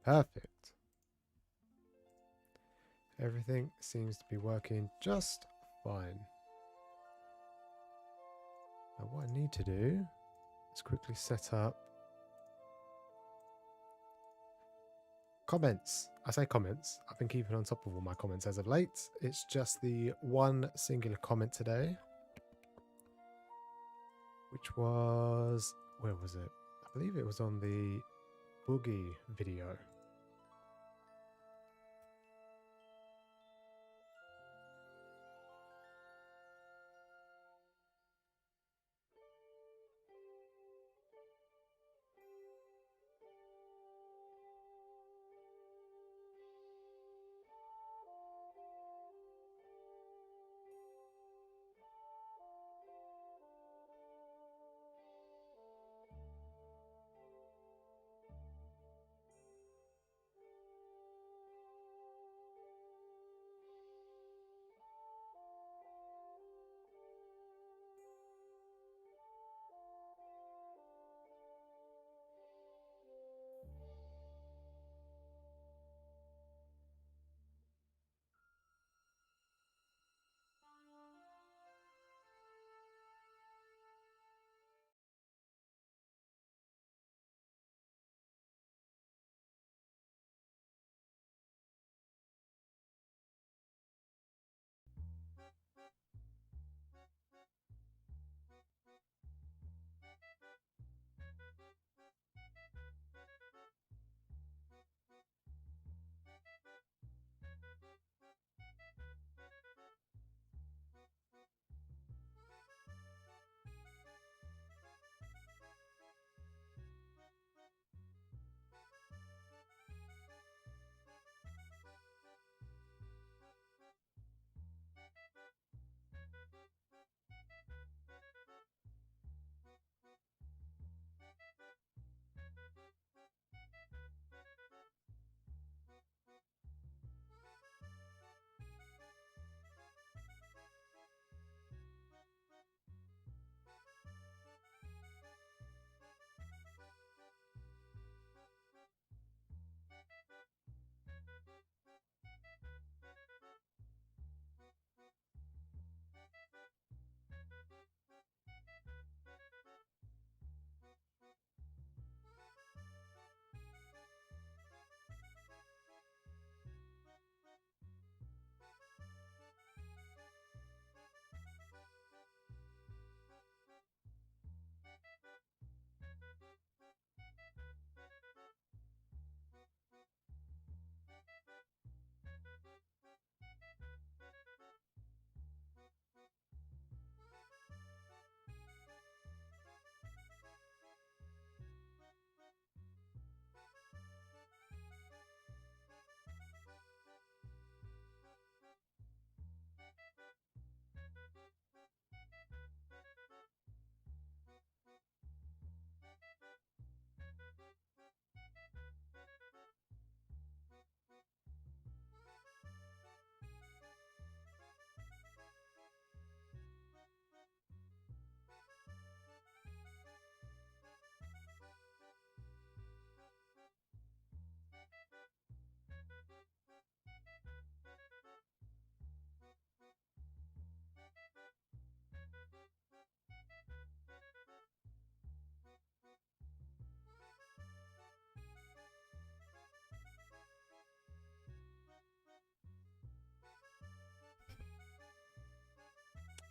Perfect. Everything seems to be working just fine. Now what I need to do is quickly set up comments. I say comments. I've been keeping on top of all my comments as of late. It's just the one singular comment today, which was, where was it? I believe it was on the Boogie video.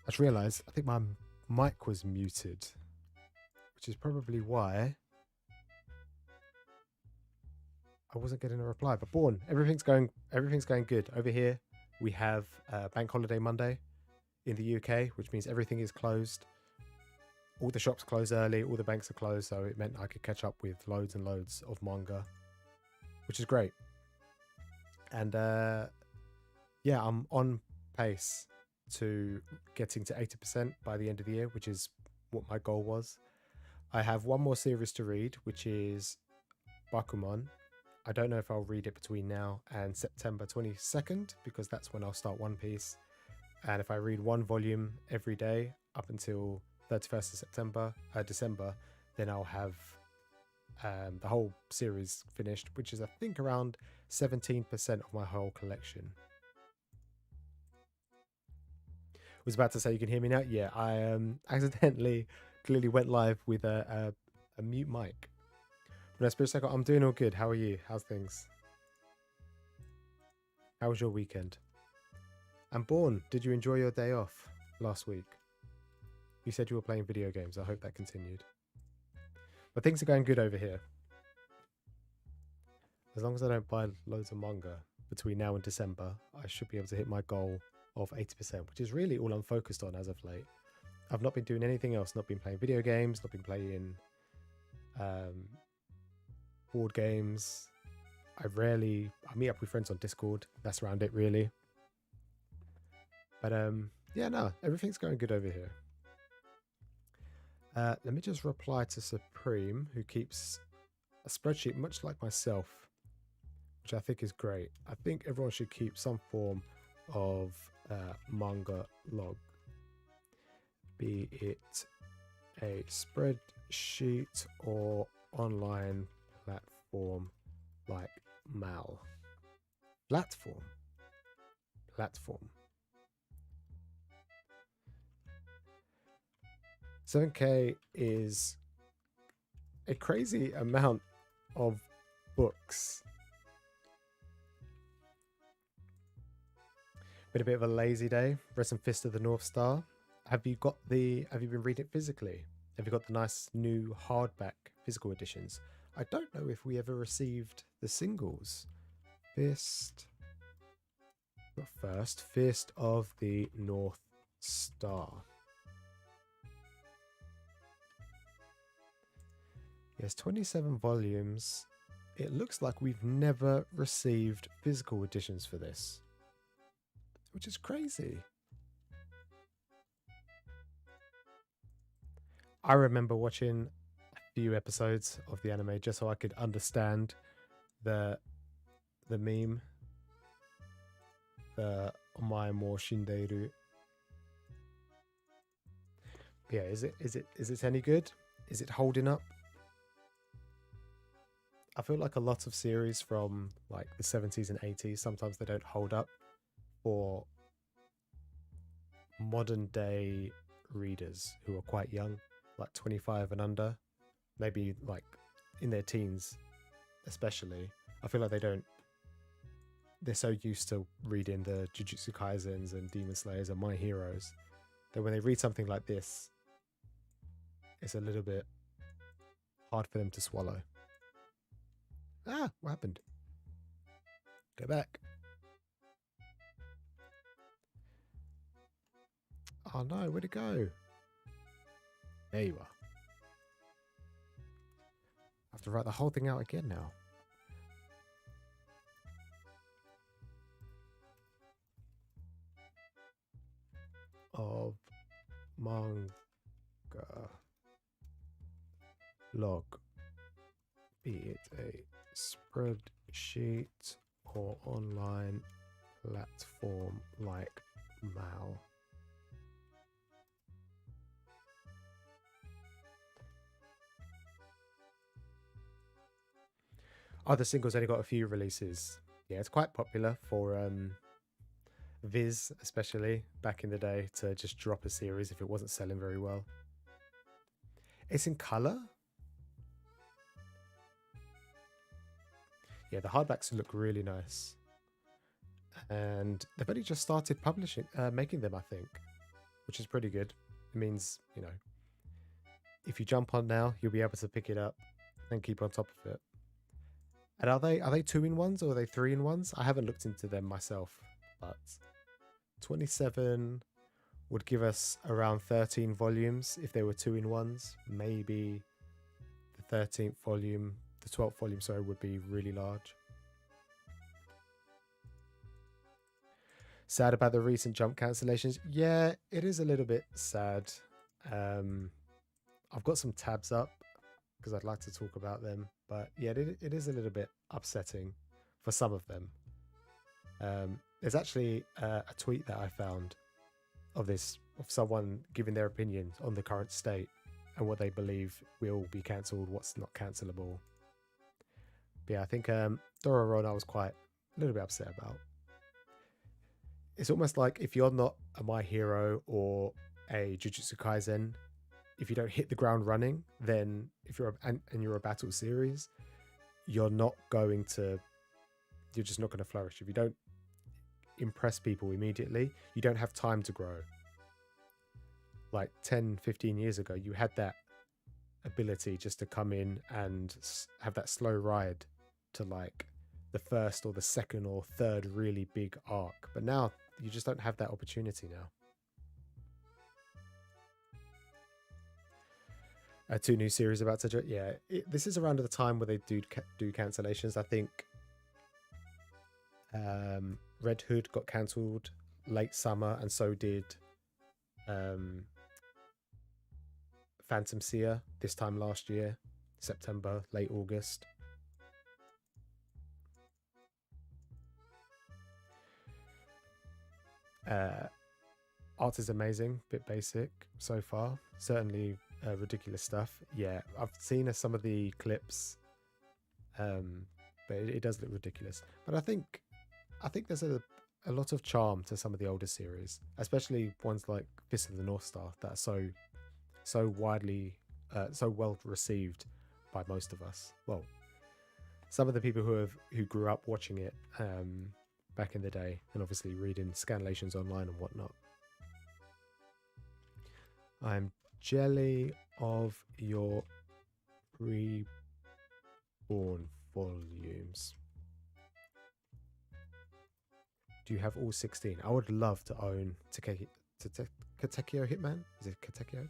I just realised I think my mic was muted, which is probably why I wasn't getting a reply. But Born, everything's going good over here. We have Bank Holiday Monday in the UK, which means everything is closed. All the shops close early, all the banks are closed, so it meant I could catch up with loads and loads of manga, which is great. And yeah, I'm on pace to getting to 80% by the end of the year, which is what my goal was. I have one more series to read, which is Bakuman. I don't know if I'll read it between now and September 22nd, because that's when I'll start One Piece. And if I read one volume every day up until 31st of December, then I'll have the whole series finished, which is I think around 17% of my whole collection. Was about to say you can hear me now. Yeah, I accidentally clearly went live with a mute mic. But Spirit Cycle, I'm doing all good. How are you? How's things? How was your weekend? And Born, did you enjoy your day off last week? You said you were playing video games. I hope that continued. But things are going good over here. As long as I don't buy loads of manga between now and December, I should be able to hit my goal of 80%, which is really all I'm focused on as of late. I've not been doing anything else, not been playing video games, not been playing board games. I meet up with friends on Discord. That's around it really. But yeah, no, everything's going good over here. Let me just reply to Supreme, who keeps a spreadsheet much like myself, which I think is great. I think everyone should keep some form of manga log, be it a spreadsheet or online platform like Mal. Platform. 7K is a crazy amount of books. Been a bit of a lazy day. Read some Fist of the North Star. Have you been reading it physically? Have you got the nice new hardback physical editions? I don't know if we ever received the singles. Fist of the North Star. Yes, 27 volumes. It looks like we've never received physical editions for this, which is crazy. I remember watching a few episodes of the anime just so I could understand the meme, the Omae mo shindeiru. Yeah, is it any good? Is it holding up? I feel like a lot of series from like the 70s and 80s, sometimes they don't hold up for modern day readers who are quite young, like 25 and under, maybe like in their teens especially. I feel like they're so used to reading the Jujutsu Kaisens and Demon Slayers and My Heroes that when they read something like this, it's a little bit hard for them to swallow. Ah, what happened? Go back. Oh no, where'd it go? There you are. I have to write the whole thing out again now. Of manga log, be it a spreadsheet or online platform like Mal. Oh, the single's only got a few releases. Yeah, it's quite popular for Viz, especially back in the day, to just drop a series if it wasn't selling very well. It's in color. Yeah, the hardbacks look really nice. And they've only just started making them, I think, which is pretty good. It means, if you jump on now, you'll be able to pick it up and keep on top of it. And are they 2-in-1s or are they 3-in-1s? I haven't looked into them myself, but 27 would give us around 13 volumes if they were 2-in-1s. Maybe the 13th volume, the 12th volume, sorry, would be really large. Sad about the recent Jump cancellations. Yeah, it is a little bit sad. I've got some tabs up because I'd like to talk about them. But yeah, it is a little bit upsetting for some of them. There's actually a tweet that I found of someone giving their opinion on the current state. and what they believe will be cancelled, what's not cancelable. But yeah, I think Dororon I was quite a little bit upset about. It's almost like if you're not a My Hero or a Jujutsu Kaisen, if you don't hit the ground running, then if you're and you're a battle series, you're just not going to flourish. If you don't impress people immediately, you don't have time to grow. Like 10, 15 years ago, you had that ability just to come in and have that slow ride to like the first or the second or third really big arc. But now you just don't have that opportunity now. 2 new series about to this is around the time where they do cancellations. I think Red Hood got cancelled late summer, and so did Phantom Seer this time last year, September, late August. Art is amazing, bit basic so far. Certainly ridiculous stuff. Yeah, I've seen some of the clips, but it does look ridiculous. But I think there's a lot of charm to some of the older series, especially ones like Fist of the North Star that are so widely, so well received by most of us. Well, some of the people who grew up watching it back in the day, and obviously reading scanlations online and whatnot. I'm jelly of your reborn volumes. Do you have all 16? I would love to own Katekyo Hitman. Is it Katekyo?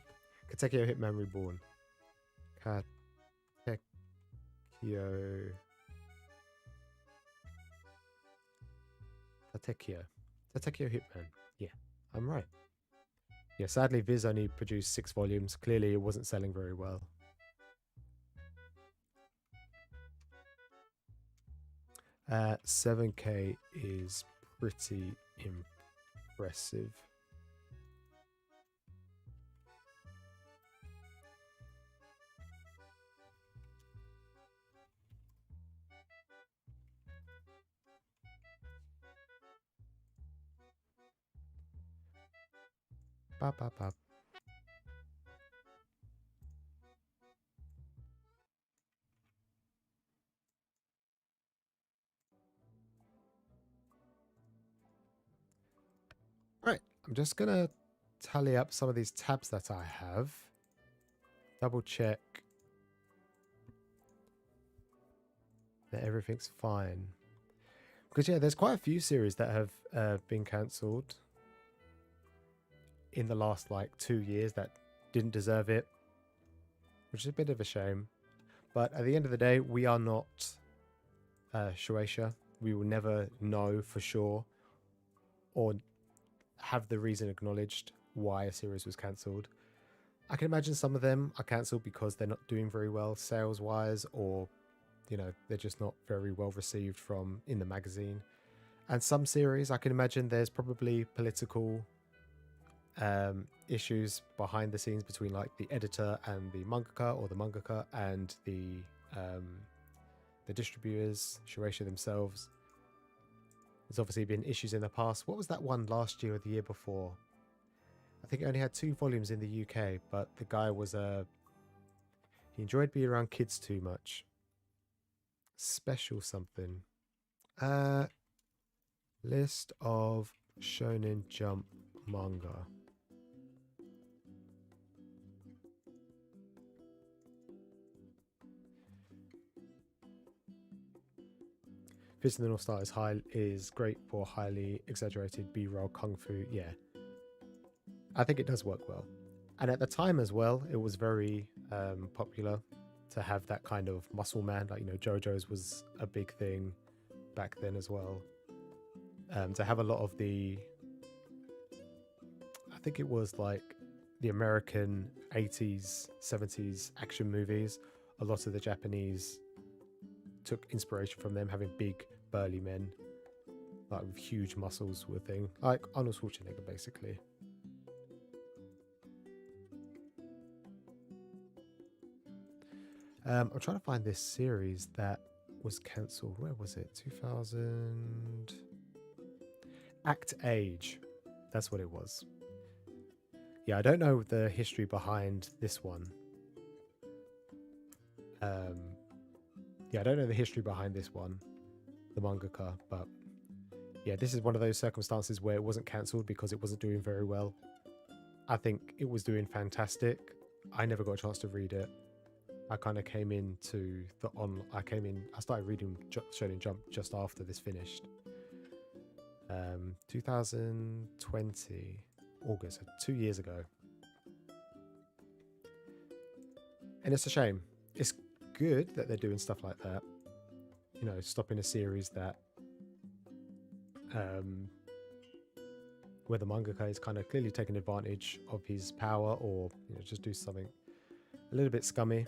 Katekyo Hitman Reborn. Katekyo Hitman. Yeah, I'm right. Yeah, sadly, Viz only produced 6 volumes. Clearly, it wasn't selling very well. Uh, 7K is pretty impressive. Bop, bop, bop. Right, I'm just gonna tally up some of these tabs that I have. Double check that everything's fine. Because yeah, there's quite a few series that have been cancelled in the last like 2 years that didn't deserve it, which is a bit of a shame. But at the end of the day, we are not Shueisha. We will never know for sure or have the reason acknowledged why a series was cancelled. I can imagine some of them are cancelled because they're not doing very well sales wise, or they're just not very well received in the magazine. And some series, I can imagine there's probably political issues behind the scenes between like the editor and the mangaka, or the mangaka and the distributors, Shueisha themselves. There's obviously been issues in the past. What was that one last year or the year before? I think it only had 2 volumes in the UK, but the guy was he enjoyed being around kids too much. Special something. List of Shonen Jump manga. Fist of the North Star is great for highly exaggerated B-roll kung fu. Yeah, I think it does work well. And at the time as well, it was very popular to have that kind of muscle man. Like, JoJo's was a big thing back then as well. To have a lot of I think it was like the American 80s, 70s action movies. A lot of the Japanese took inspiration from them, having big, burly men, like with huge muscles, were a thing. Like Arnold Schwarzenegger, basically. I'm trying to find this series that was cancelled. Where was it? 2000 Act Age. That's what it was. Yeah, I don't know the history behind this one. Yeah, I don't know the history behind this one, the mangaka, but yeah, this is one of those circumstances where it wasn't cancelled because it wasn't doing very well. I think it was doing fantastic. I never got a chance to read it. I kind of came into the I started reading Shonen Jump just after this finished. 2020 August, 2 years ago. And it's a shame. It's good that they're doing stuff like that. You know, stopping a series that where the mangaka is kind of clearly taking advantage of his power, or you know, just do something a little bit scummy.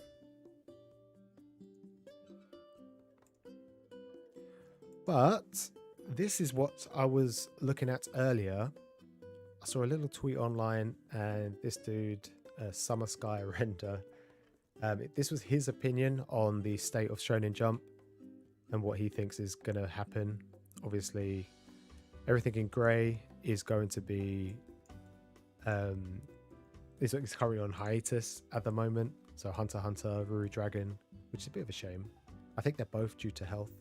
But this is what I was looking at earlier. I saw a little tweet online, and this dude, Summer Sky Render, this was his opinion on the state of Shonen Jump and what he thinks is going to happen. Obviously, everything in grey is going to be it's currently on hiatus at the moment. So Hunter x Hunter, Ruri Dragon, which is a bit of a shame. I think they're both due to health.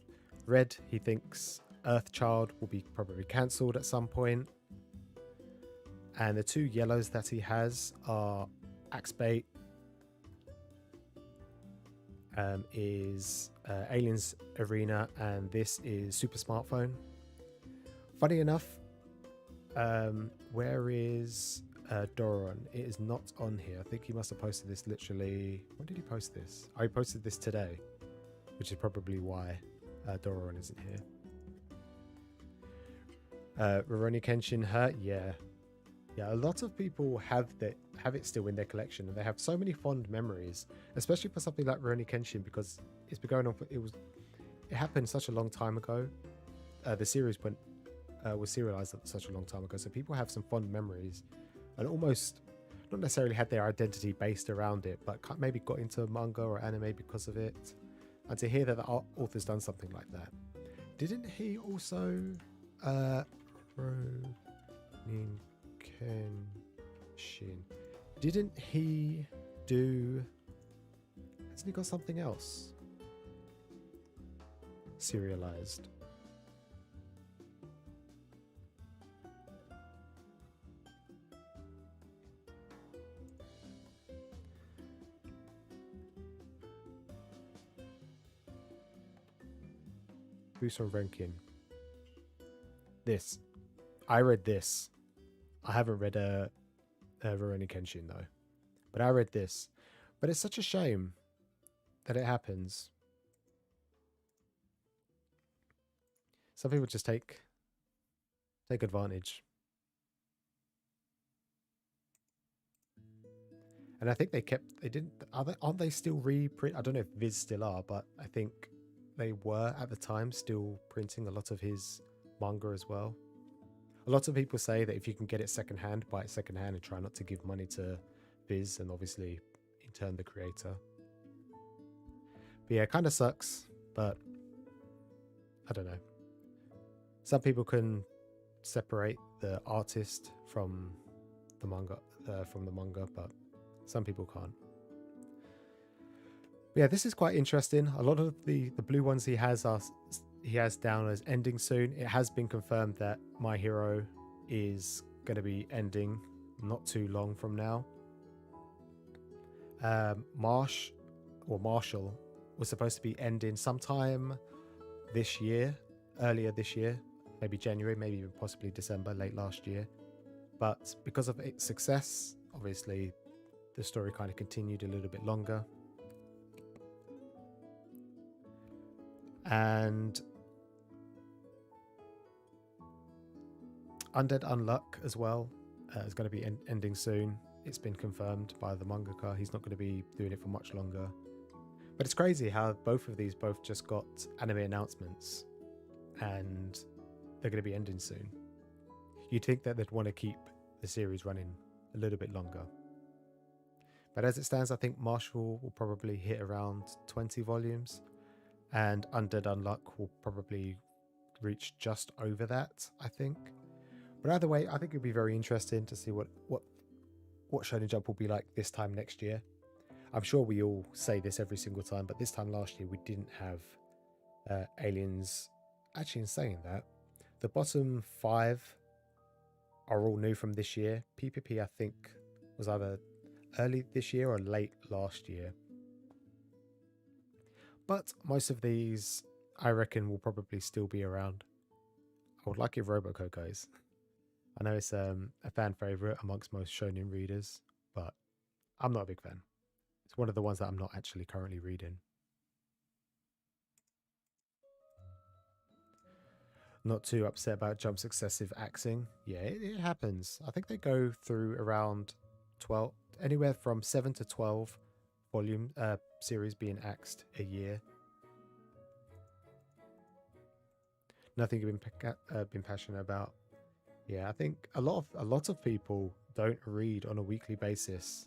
Red, he thinks Earthchild will be probably cancelled at some point. And the two yellows that he has are Axebait is Aliens Arena, and this is Super Smartphone. Funny enough, where is Doron? It is not on here. I think he must have posted this literally... When did he post this? Oh, he posted this today, which is probably why Doron isn't here. Rurouni Kenshin Hurt, yeah. Yeah, a lot of people have it still in their collection, and they have so many fond memories, especially for something like Rurouni Kenshin, because it's been going on for, it happened such a long time ago. The series was serialized such a long time ago, so people have some fond memories, and almost not necessarily had their identity based around it, but maybe got into manga or anime because of it. And to hear that the author's done something like that, didn't he also Rurouni Kenshin, didn't he do, hasn't he got something else serialized? Busan Renkin. This. I read this. I haven't read Rurouni Kenshin though. But I read this. But it's such a shame that it happens. Some people just take advantage. And I think aren't they still reprint? I don't know if Viz still are, but I think they were at the time still printing a lot of his manga as well. A lot of people say that if you can get it secondhand, buy it secondhand and try not to give money to Viz and obviously in turn the creator. But yeah, it kind of sucks, but I don't know. Some people can separate the artist from the manga, but some people can't. But yeah, this is quite interesting. A lot of the blue ones he has down as ending soon. It has been confirmed that My Hero is going to be ending not too long from now. Marshall was supposed to be ending sometime this year, earlier this year, maybe January, maybe even possibly December, late last year. But because of its success, obviously the story kind of continued a little bit longer. And Undead Unluck as well is going to be ending soon. It's been confirmed by the mangaka. He's not going to be doing it for much longer. But it's crazy how both of these just got anime announcements and they're going to be ending soon. You'd think that they'd want to keep the series running a little bit longer. But as it stands, I think Marshall will probably hit around 20 volumes, and Undead Unluck will probably reach just over that, I think. But either way, I think it'd be very interesting to see what Shonen Jump will be like this time next year. I'm sure we all say this every single time, but this time last year we didn't have Aliens. Actually, in saying that, the bottom 5 are all new from this year. PPP, I think, was either early this year or late last year. But most of these, I reckon, will probably still be around. I would like if Roboco goes. I know it's a fan favorite amongst most shonen readers, but I'm not a big fan. It's one of the ones that I'm not actually currently reading. Not too upset about Jump's excessive axing. Yeah, it happens. I think they go through around 12, anywhere from 7 to 12 volume series being axed a year. Nothing you've been passionate about. Yeah, I think a lot of people don't read on a weekly basis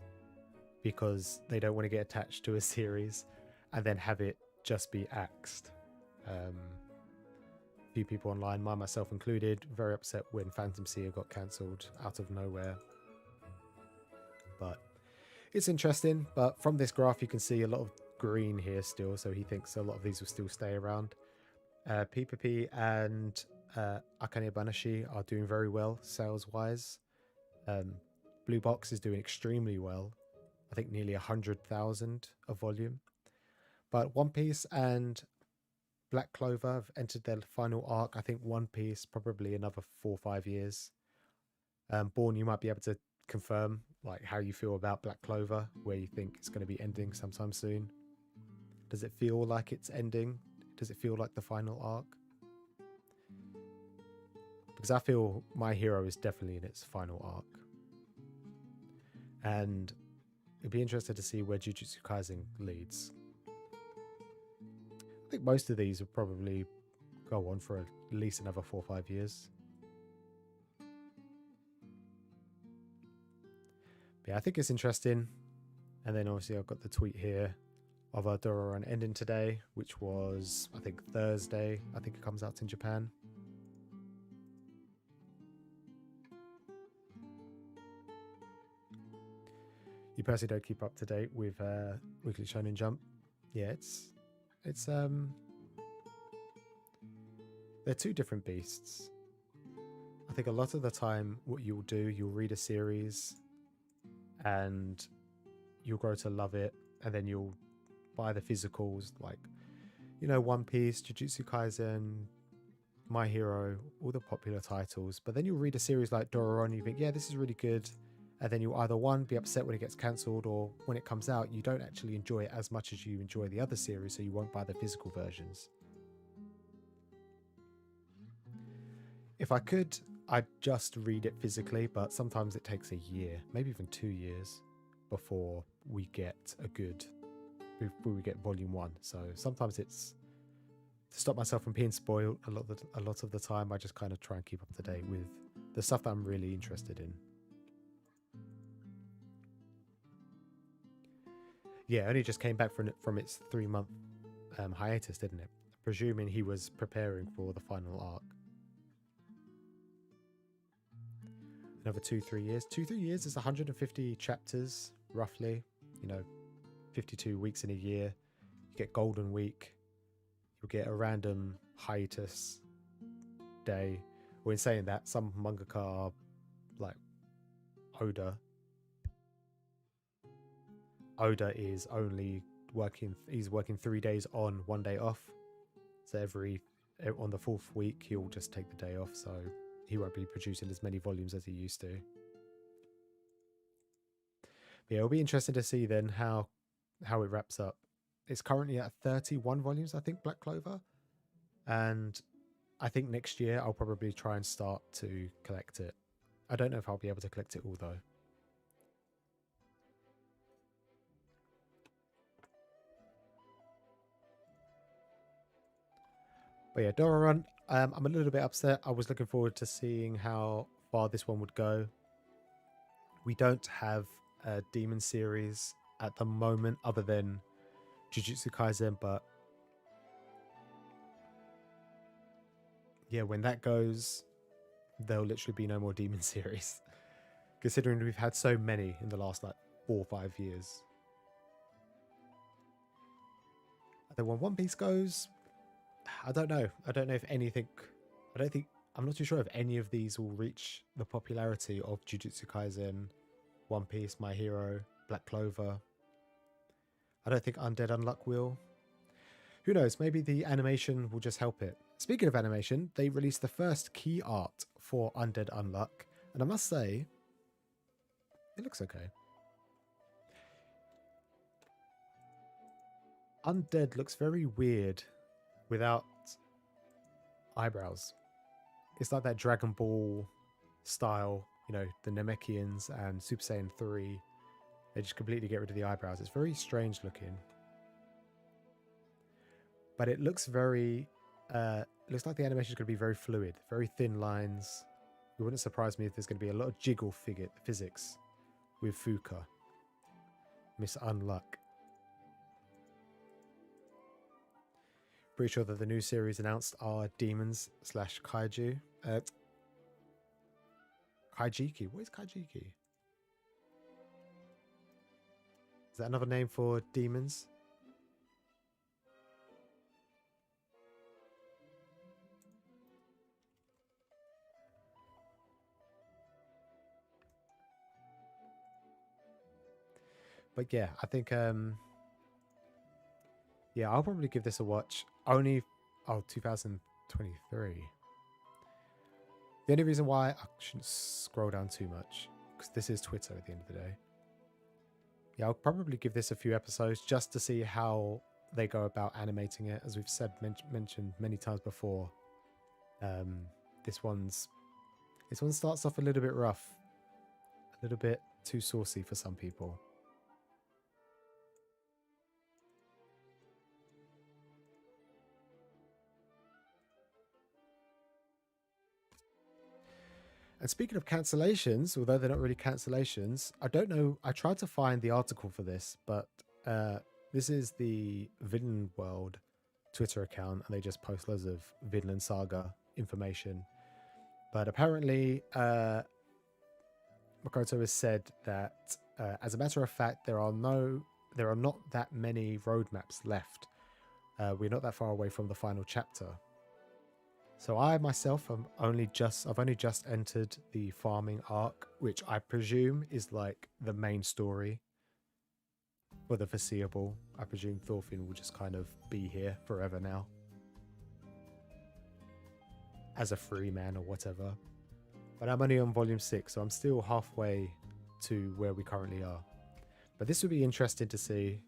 because they don't want to get attached to a series and then have it just be axed. Few people online, myself included, very upset when Phantom Seer got cancelled out of nowhere. But it's interesting. But from this graph, you can see a lot of green here still, so he thinks a lot of these will still stay around. PPP and Akane Banashi are doing very well sales-wise. Blue Box is doing extremely well. I think nearly 100,000 a volume. But One Piece and Black Clover have entered their final arc. I think One Piece probably another 4 or 5 years. Born, you might be able to confirm like how you feel about Black Clover, where you think it's going to be ending sometime soon. Does it feel like it's ending? Does it feel like the final arc? Because I feel My Hero is definitely in its final arc. And it'd be interesting to see where Jujutsu Kaisen leads. I think most of these will probably go on for at least another 4 or 5 years. But yeah, I think it's interesting. And then obviously I've got the tweet here of our Dora Run ending today, which was, I think, Thursday. I think it comes out in Japan. You personally don't keep up to date with Weekly Shonen Jump. Yeah, they're two different beasts. I think a lot of the time what you'll do, you'll read a series and you'll grow to love it, and then you'll buy the physicals like, you know, One Piece, Jujutsu Kaisen, My Hero, all the popular titles. But then you'll read a series like Dora and you think, yeah, this is really good. And then you'll either, one, be upset when it gets cancelled, or when it comes out, you don't actually enjoy it as much as you enjoy the other series, so you won't buy the physical versions. If I could, I'd just read it physically, but sometimes it takes a year, maybe even 2 years, before we get volume 1. So sometimes it's to stop myself from being spoiled. A lot of the time, I just kind of try and keep up to date with the stuff that I'm really interested in. Yeah, only just came back from its 3-month hiatus, didn't it? Presuming he was preparing for the final arc. Another 2-3 years. 2-3 years is 150 chapters, roughly. You know, 52 weeks in a year. You get Golden Week. You'll get a random hiatus day. Or in saying that, some mangaka are like Oda. Oda is only working, he's working 3 days on, 1 day off. So on the 4th week, he'll just take the day off. So he won't be producing as many volumes as he used to. But yeah, it'll be interesting to see then how it wraps up. It's currently at 31 volumes, I think, Black Clover. And I think next year I'll probably try and start to collect it. I don't know if I'll be able to collect it all though. But yeah, Dora Run, I'm a little bit upset. I was looking forward to seeing how far this one would go. We don't have a Demon series at the moment, other than Jujutsu Kaisen. But yeah, when that goes, there'll literally be no more Demon series. Considering we've had so many in the last like 4 or 5 years. And then when One Piece goes, I don't know. I don't know if anything. I'm not too sure if any of these will reach the popularity of Jujutsu Kaisen, One Piece, My Hero, Black Clover. I don't think Undead Unluck will. Who knows? Maybe the animation will just help it. Speaking of animation, they released the first key art for Undead Unluck, and I must say, it looks okay. Undead looks very weird without eyebrows. It's like that Dragon Ball style, you know, the Namekians and Super Saiyan 3. They just completely get rid of the eyebrows. It's very strange looking. But it looks very, looks like the animation is going to be very fluid, very thin lines. It wouldn't surprise me if there's going to be a lot of jiggle physics with Fuka. Miss Unluck. Pretty sure that the new series announced are demons / kaiju. Kaijiki. What is Kaijiki? Is that another name for demons? But yeah, I think yeah, I'll probably give this a watch. Only 2023. The only reason why I shouldn't scroll down too much, because this is Twitter at the end of the day. Yeah, I'll probably give this a few episodes just to see how they go about animating it. As we've said, mentioned many times before, this one starts off a little bit rough, a little bit too saucy for some people. And speaking of cancellations, although they're not really cancellations, I don't know. I tried to find the article for this, but this is the Villain World Twitter account, and they just post loads of Vinland Saga information. But apparently, Makoto has said that, as a matter of fact, there are not that many roadmaps left. We're not that far away from the final chapter. So I myself I've only just entered the farming arc, which I presume is like the main story for the foreseeable. I presume Thorfinn will just kind of be here forever now as a free man or whatever. But I'm only on volume 6, so I'm still halfway to where we currently are. But this would be interesting to see.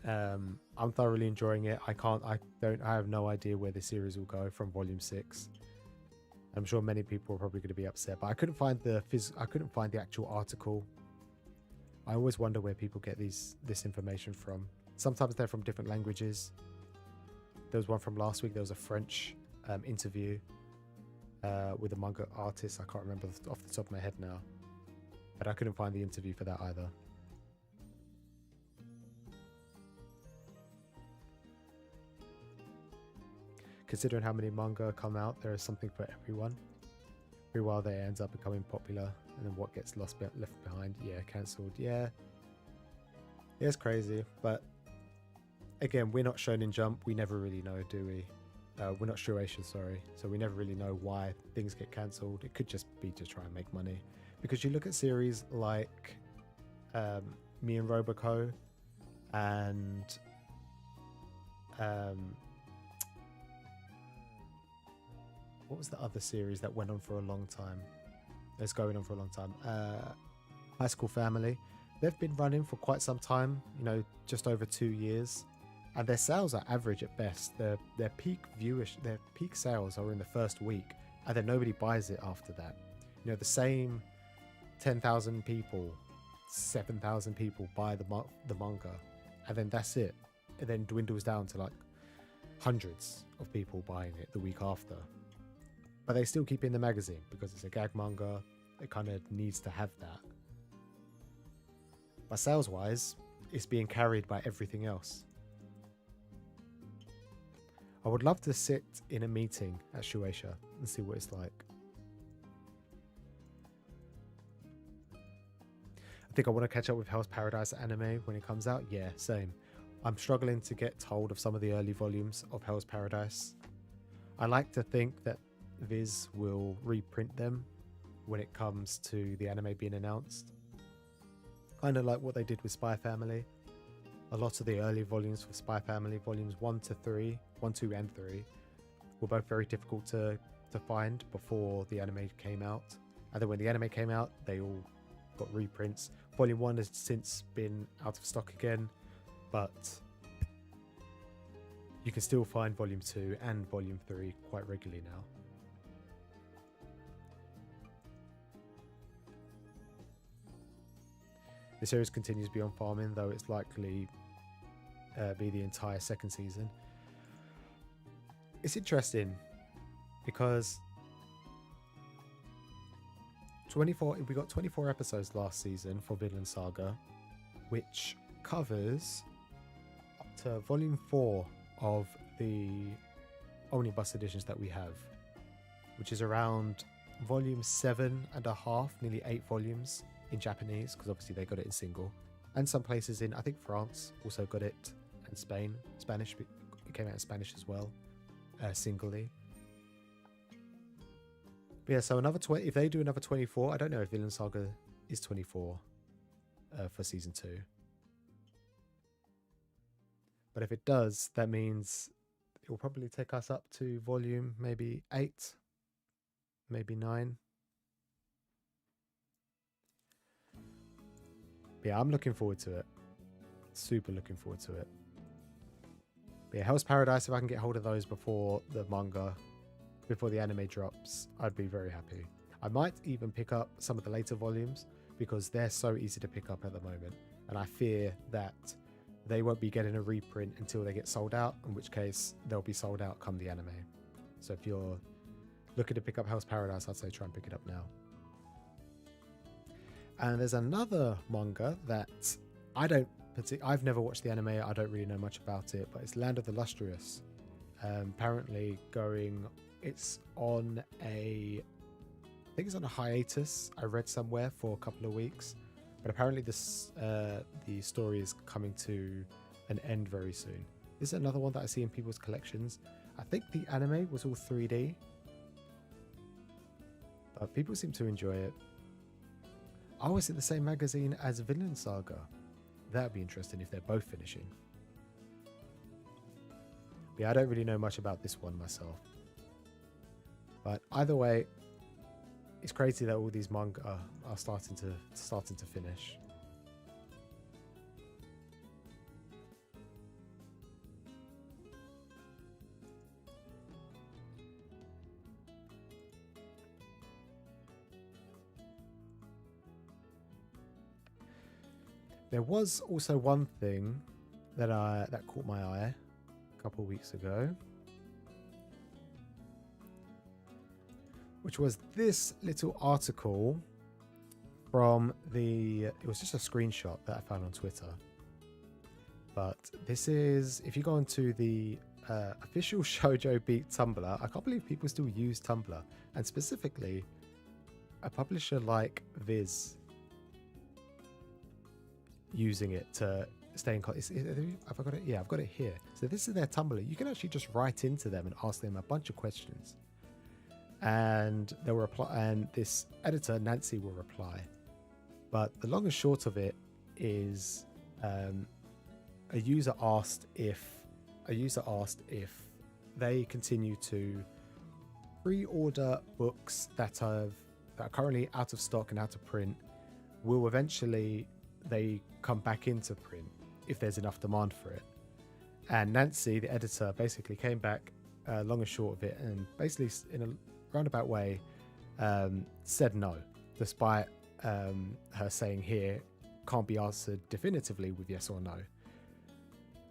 I'm thoroughly enjoying it. I have no idea where the series will go from volume 6. I'm sure many people are probably going to be upset, but I couldn't find the actual article. I always wonder where people get this information from. Sometimes they're from different languages. There was one from last week. There was a French interview with a manga artist. I can't remember off the top of my head now, but I couldn't find the interview for that either. Considering how many manga come out, there is something for everyone. Every while they ends up becoming popular, and then what gets left behind? Yeah, cancelled. Yeah, it's crazy. But again, we're not Shonen Jump. We never really know, do we? We're not Shueisha, sorry. So we never really know why things get cancelled. It could just be to try and make money. Because you look at series like Me and Roboco and what was the other series that went on for a long time? It's going on for a long time. High School Family. They've been running for quite some time, you know, just over 2 years. And their sales are average at best. Their peak sales are in the first week, and then nobody buys it after that. You know, the same 10,000 people, 7,000 people buy the manga, and then that's it. It then dwindles down to like hundreds of people buying it the week after. But they still keep it in the magazine because it's a gag manga. It kind of needs to have that. But sales-wise, it's being carried by everything else. I would love to sit in a meeting at Shueisha and see what it's like. I think I want to catch up with Hell's Paradise anime when it comes out. Yeah, same. I'm struggling to get hold of some of the early volumes of Hell's Paradise. I like to think that Viz will reprint them when it comes to the anime being announced. Kind of like what they did with Spy Family. A lot of the early volumes for Spy Family, volumes 1 to 3, 1, 2 and 3, were both very difficult to find before the anime came out. And then when the anime came out, they all got reprints. Volume 1 has since been out of stock again, but you can still find Volume 2 and Volume 3 quite regularly now. The series continues beyond farming, though it's likely be the entire second season. It's interesting because we got 24 episodes last season for Vinland Saga, which covers up to volume 4 of the omnibus editions that we have, which is around volume 7.5, nearly 8 volumes in Japanese, because obviously they got it in single, and some places in, I think France also got it, and Spanish, it came out in Spanish as well, singly. But yeah, so another if they do another 24, I don't know if Vinland Saga is 24 for season 2. But if it does, that means it will probably take us up to volume maybe 8, maybe 9. But yeah, I'm looking forward to it. Super looking forward to it. But yeah, Hell's Paradise, if I can get hold of those before the manga, before the anime drops, I'd be very happy. I might even pick up some of the later volumes because they're so easy to pick up at the moment. And I fear that they won't be getting a reprint until they get sold out, in which case they'll be sold out come the anime. So if you're looking to pick up Hell's Paradise, I'd say try and pick it up now. And there's another manga that I've never watched the anime, I don't really know much about it, but it's Land of the Lustrous. Apparently it's on I think it's on a hiatus, I read somewhere, for a couple of weeks. But apparently the story is coming to an end very soon. This is another one that I see in people's collections. I think the anime was all 3D. But people seem to enjoy it. Oh, it's in the same magazine as Vinland Saga. That'd be interesting if they're both finishing. But yeah, I don't really know much about this one myself. But either way, it's crazy that all these manga are starting to finish. There was also one thing that caught my eye a couple of weeks ago, which was this little article from it was just a screenshot that I found on Twitter. But this is, if you go onto the official Shoujo Beat Tumblr, I can't believe people still use Tumblr, and specifically a publisher like Viz using it to stay in contact. Have I got it? Yeah, I've got it here. So this is their Tumblr. You can actually just write into them and ask them a bunch of questions, and they'll reply. And this editor Nancy will reply. But the long and short of it is, a user asked if they continue to pre-order books that are currently out of stock and out of print, will eventually they come back into print if there's enough demand for it. And Nancy, the editor, basically came back, long and short of it, and basically in a roundabout way said no, despite her saying here can't be answered definitively with yes or no.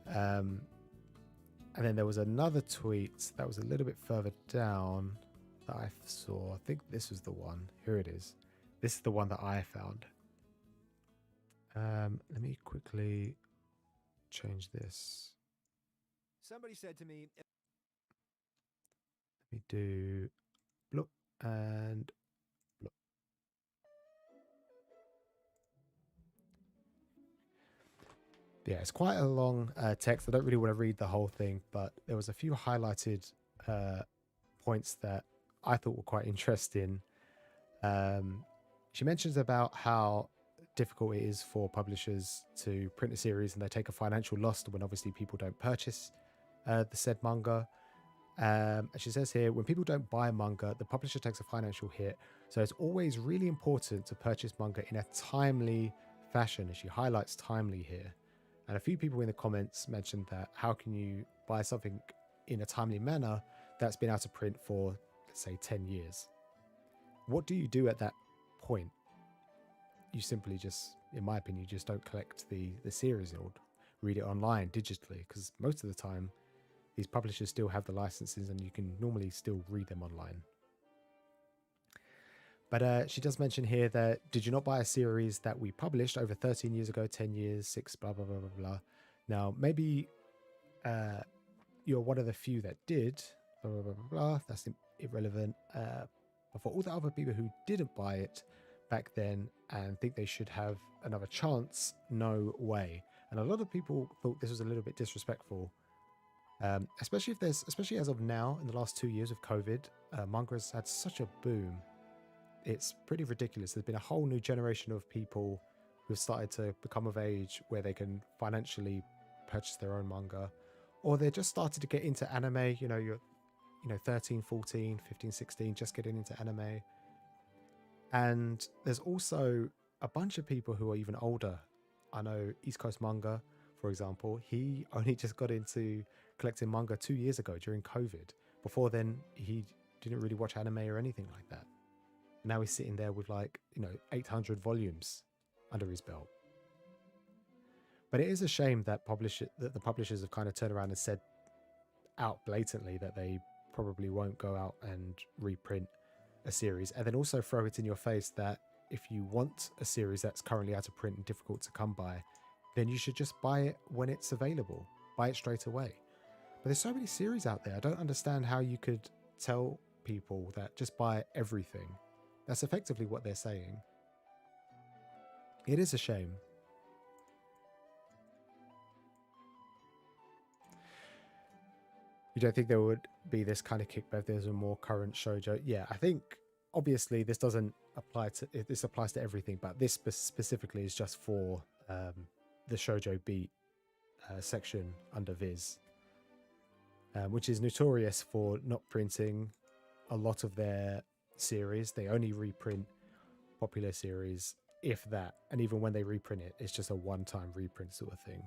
And then there was another tweet that was a little bit further down that I saw. I think this was the one. Here it is. This is the one that I found. Let me quickly change this. Somebody said to me, Let me do bloop and bloop. Yeah, it's quite a long text. I don't really want to read the whole thing, but there was a few highlighted points that I thought were quite interesting. She mentions about how difficult it is for publishers to print a series and they take a financial loss when obviously people don't purchase the said manga. And she says here, when people don't buy manga, the publisher takes a financial hit. So it's always really important to purchase manga in a timely fashion. And she highlights timely here. And a few people in the comments mentioned that how can you buy something in a timely manner that's been out of print for, let's say, 10 years? What do you do at that point? You simply just, in my opinion, you just don't collect the series or read it online digitally, because most of the time these publishers still have the licenses and you can normally still read them online. But she does mention here that, did you not buy a series that we published over 13 years ago, 10 years, 6, blah, blah, blah, blah, blah. Now, maybe you're one of the few that did, blah, blah, blah, blah, blah. That's irrelevant. But for all the other people who didn't buy it back then and think they should have another chance, no way. And a lot of people thought this was a little bit disrespectful. Especially as of now, in the last 2 years of COVID, manga has had such a boom. It's pretty ridiculous. There's been a whole new generation of people who've started to become of age where they can financially purchase their own manga, or they're just started to get into anime. You're 13, 14, 15, 16, just getting into anime. And there's also a bunch of people who are even older. I know East Coast Manga, for example, he only just got into collecting manga 2 years ago during COVID. Before then, he didn't really watch anime or anything like that. Now he's sitting there with 800 volumes under his belt. But it is a shame that the publishers have kind of turned around and said out blatantly that they probably won't go out and reprint a series, and then also throw it in your face that if you want a series that's currently out of print and difficult to come by, then you should just buy it when it's available. Buy it straight away. But there's so many series out there. I don't understand how you could tell people that just buy everything. That's effectively what they're saying. It is a shame. You don't think there would be this kind of kickback if there's a more current shoujo? Yeah, I think obviously this doesn't apply to, this applies to everything, but this specifically is just for the shoujo beat section under Viz, which is notorious for not printing a lot of their series. They only reprint popular series, if that, and even when they reprint it, it's just a one-time reprint sort of thing.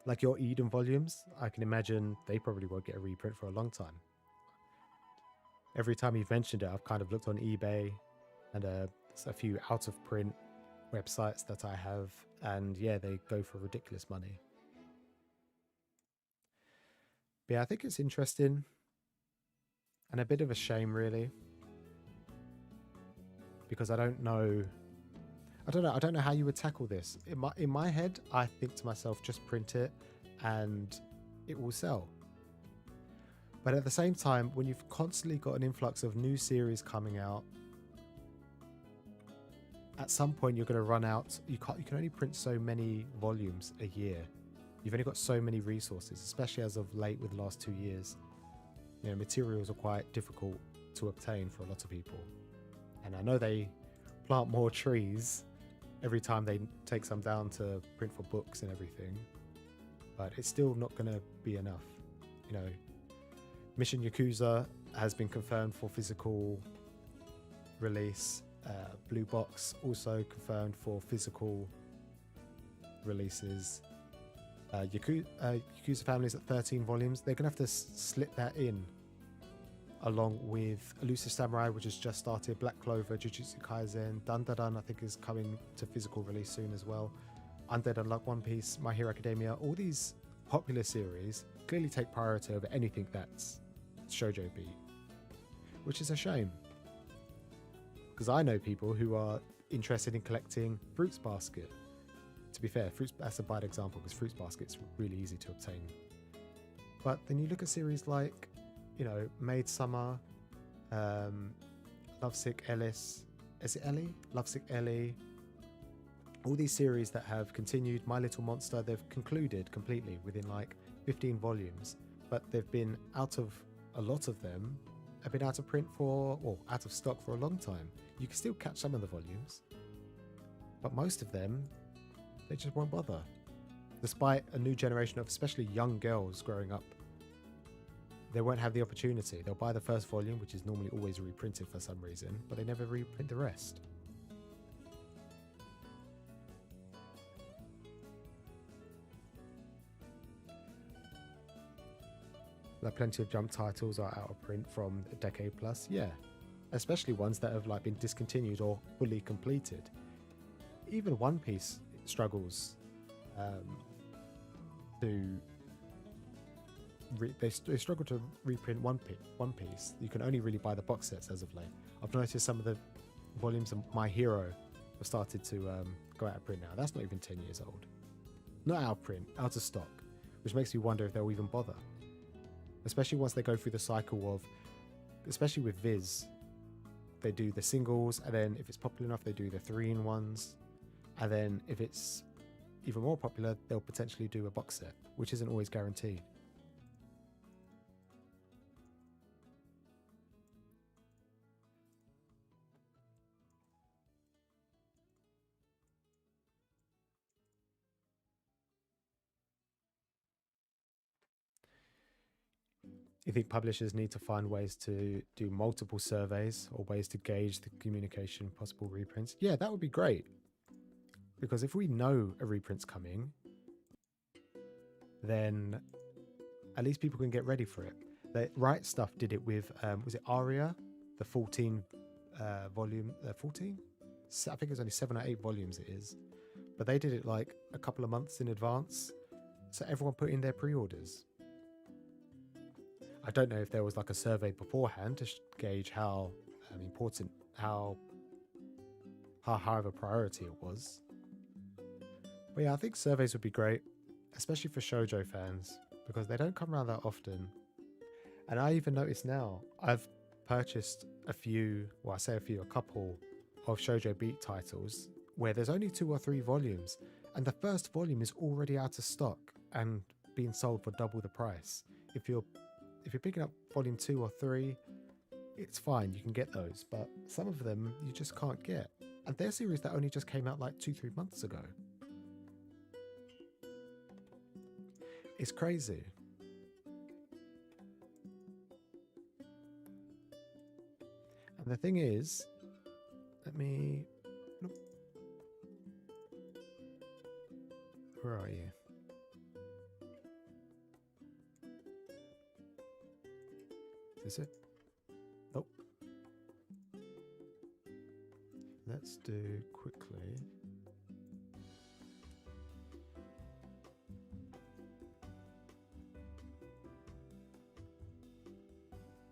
Like your Eden volumes, I can imagine they probably won't get a reprint for a long time. Every time you've mentioned it, I've kind of looked on eBay and a few out-of-print websites that I have, and yeah, they go for ridiculous money. But yeah, I think it's interesting and a bit of a shame, really, because I don't know how you would tackle this. In my head, I think to myself, just print it and it will sell. But at the same time, when you've constantly got an influx of new series coming out, at some point you're going to run out. You can only print so many volumes a year. You've only got so many resources, especially as of late with the last 2 years. Materials are quite difficult to obtain for a lot of people. And I know they plant more trees every time they take some down to print for books and everything, but it's still not going to be enough. Mission Yakuza has been confirmed for physical release. Blue Box also confirmed for physical releases. Yakuza Families at 13 volumes. They're going to have to slip that in along with Elusive Samurai, which has just started, Black Clover, Jujutsu Kaisen, Dandadan I think is coming to physical release soon as well, Undead Unluck, One Piece, My Hero Academia. All these popular series clearly take priority over anything that's shoujo beat, which is a shame. because I know people who are interested in collecting Fruits Basket. To be fair, that's a bad example because Fruits Basket's really easy to obtain. But then you look at series like, Maid Summer, Lovesick Ellis. Is it Ellie? Lovesick Ellie. All these series that have continued. My Little Monster, they've concluded completely within like 15 volumes. But they've been a lot of them have been out of print out of stock for a long time. You can still catch some of the volumes. But most of them, they just won't bother. Despite a new generation of especially young girls growing up, they won't have the opportunity. They'll buy the first volume, which is normally always reprinted for some reason, but they never reprint the rest. Like plenty of Jump titles are out of print from a decade plus, yeah. Especially ones that have like been discontinued or fully completed. Even One Piece struggles they struggle to reprint One Piece. You can only really buy the box sets as of late. I've noticed some of the volumes of My Hero have started to go out of print now. That's not even 10 years old. Not out of print, out of stock, which makes me wonder if they'll even bother. Especially once they go through the cycle of, especially with Viz, they do the singles, and then if it's popular enough, they do the 3-in-1s, and then if it's even more popular, they'll potentially do a box set, which isn't always guaranteed. You think publishers need to find ways to do multiple surveys or ways to gauge the communication, possible reprints? Yeah, that would be great. Because if we know a reprint's coming, then at least people can get ready for it. The Right Stuff did it with, was it Aria? The 14 volume, 14? I think it's only 7 or 8 volumes it is. But they did it like a couple of months in advance. So everyone put in their pre-orders. I don't know if there was like a survey beforehand to gauge how important, how high of a priority it was. But yeah, I think surveys would be great, especially for shoujo fans, because they don't come around that often. And I even noticed now, I've purchased a couple of shoujo beat titles where there's only 2 or 3 volumes, and the first volume is already out of stock and being sold for double the price. If you're picking up volume 2 or 3, it's fine, you can get those, but some of them you just can't get. And they're series that only just came out like 2-3 months ago. It's crazy. And the thing is, where are you? Is this it? Nope. Let's do quickly.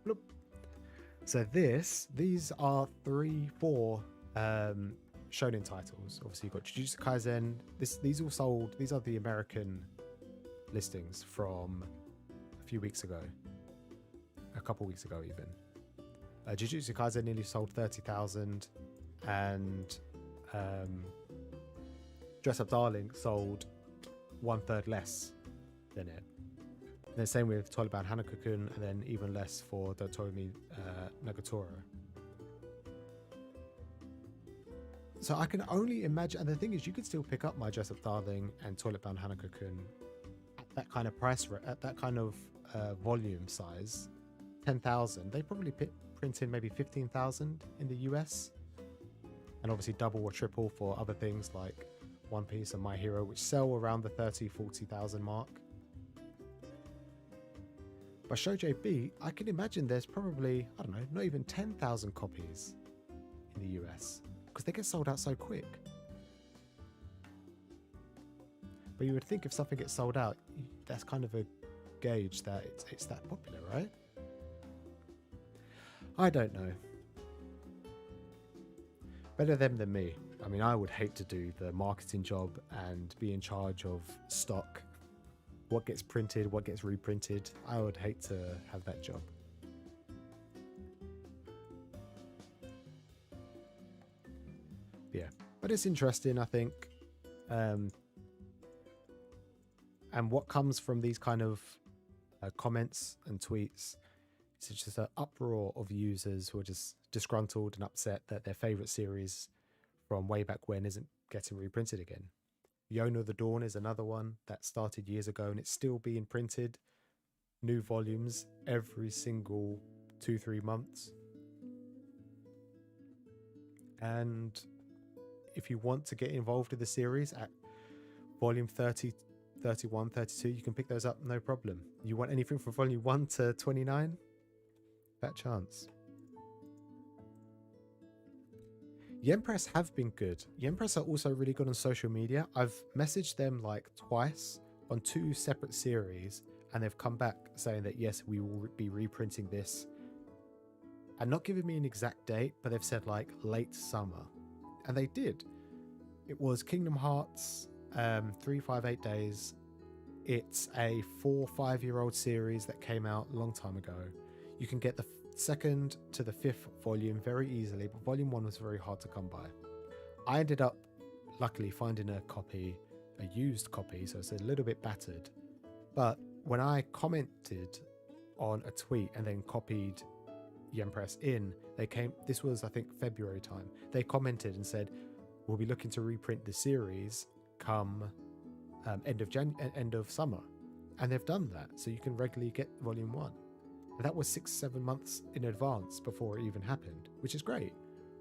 Bloop. So these are 3-4 shonen titles. Obviously you've got Jujutsu Kaisen. These all sold. These are the American listings from a few weeks ago. A couple weeks ago even. Jujutsu Kaisen nearly sold 30,000, and Dress Up Darling sold 1/3 less than it. And the same with Toilet-Bound Hanako-kun, and then even less for Dotomi Nagatoro. So I can only imagine, and the thing is, you could still pick up My Dress Up Darling and Toilet-Bound Hanako-kun at that kind of price, at that kind of volume size. 10,000. They probably print in maybe 15,000 in the US, and obviously double or triple for other things like One Piece and My Hero, which sell around the 30,000-40,000 mark. But Shoujo Beat, I can imagine there's probably, I don't know, not even 10,000 copies in the US, because they get sold out so quick. But you would think if something gets sold out, that's kind of a gauge that it's that popular, right? I don't know. Better them than me. I mean, I would hate to do the marketing job and be in charge of stock, what gets printed, what gets reprinted. I would hate to have that job. Yeah, but it's interesting, I think. And what comes from these kind of comments and tweets, it's just an uproar of users who are just disgruntled and upset that their favorite series from way back when isn't getting reprinted again. Yona the Dawn is another one that started years ago and it's still being printed. New volumes every single 2-3 months. And if you want to get involved in the series at volume 30, 31, 32, you can pick those up, no problem. You want anything from volume 1 to 29? That chance. Yempress have been good. Yempress are also really good on social media. I've messaged them like twice on 2 separate series, and they've come back saying that yes, we will be reprinting this. And not giving me an exact date, but they've said like late summer. And they did. It was Kingdom Hearts 358 Days. It's a 4-5-year-old series that came out a long time ago. You can get the 2nd to the 5th volume very easily, but volume 1 was very hard to come by. I ended up luckily finding a copy, a used copy, so it's a little bit battered. But when I commented on a tweet and then copied Yempress in, they came, this was I think February time, they commented and said, we'll be looking to reprint the series come end of summer. And they've done that, so you can regularly get volume 1. And that was 6-7 months in advance before it even happened, which is great,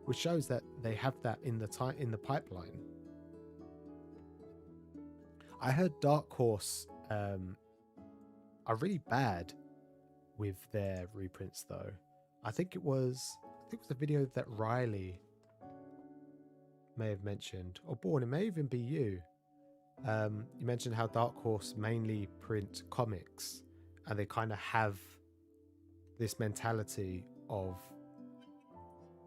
which shows that they have that in the pipeline. I heard Dark Horse are really bad with their reprints though. I think it was a video that Riley may have mentioned, or Born, it may even be you. You mentioned how Dark Horse mainly print comics, and they kind of have this mentality of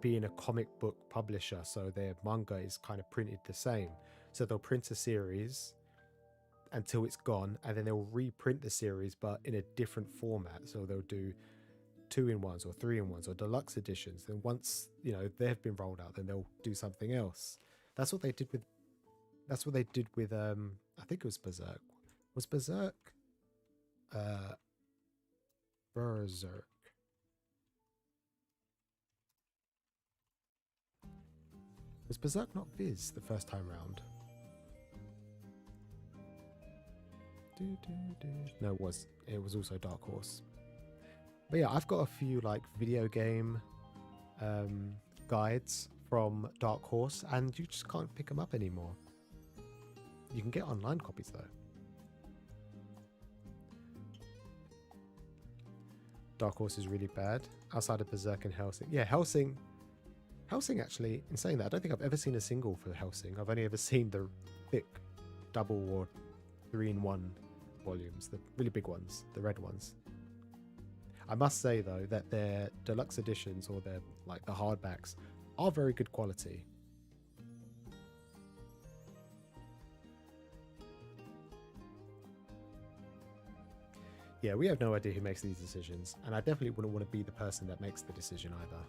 being a comic book publisher, so their manga is kind of printed the same. So they'll print a series until it's gone, and then they'll reprint the series but in a different format. So they'll do 2-in-1s or 3-in-1s or deluxe editions. Then once they've been rolled out, then they'll do something else. That's what they did with I think it was Berserk. Was Berserk Berserk? Was Berserk not Viz the first time round? No, it was also Dark Horse. But yeah, I've got a few like video game guides from Dark Horse, and you just can't pick them up anymore. You can get online copies though. Dark Horse is really bad outside of Berserk and Hellsing. Yeah, Hellsing actually, in saying that, I don't think I've ever seen a single for Hellsing. I've only ever seen the thick double or 3-in-1 volumes, the really big ones, the red ones. I must say though that their deluxe editions, or their like the hardbacks, are very good quality. Yeah, we have no idea who makes these decisions, and I definitely wouldn't want to be the person that makes the decision either.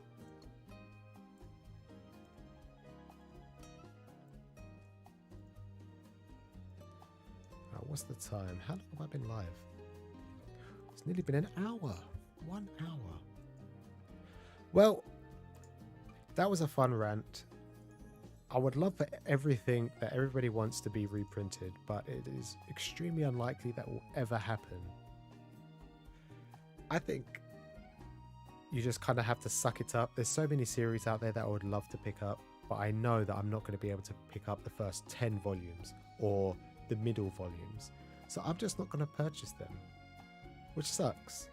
What's the time? How long have I been live? It's nearly been an hour. 1 hour. Well, that was a fun rant. I would love for everything that everybody wants to be reprinted, but it is extremely unlikely that will ever happen. I think you just kind of have to suck it up. There's so many series out there that I would love to pick up, but I know that I'm not going to be able to pick up the first 10 volumes or the middle volumes. So I'm just not going to purchase them, which sucks.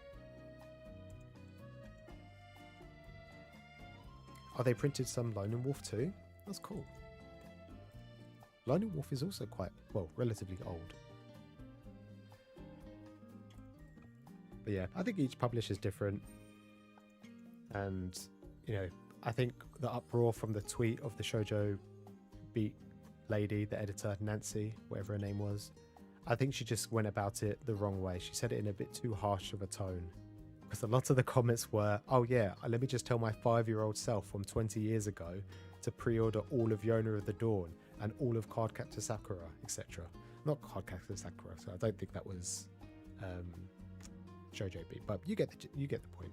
Oh, they printed some Lone Wolf too? That's cool. Lone Wolf is also quite, well, relatively old. But yeah, I think each publisher is different. And, I think the uproar from the tweet of the shoujo beat lady, the editor, Nancy, whatever her name was, I think she just went about it the wrong way. She said it in a bit too harsh of a tone. Because a lot of the comments were, oh yeah, let me just tell my 5-year-old self from 20 years ago to pre-order all of Yona of the Dawn and all of Cardcaptor Sakura, etc. Not Cardcaptor Sakura, so I don't think that was shoujo beat, but you get the point.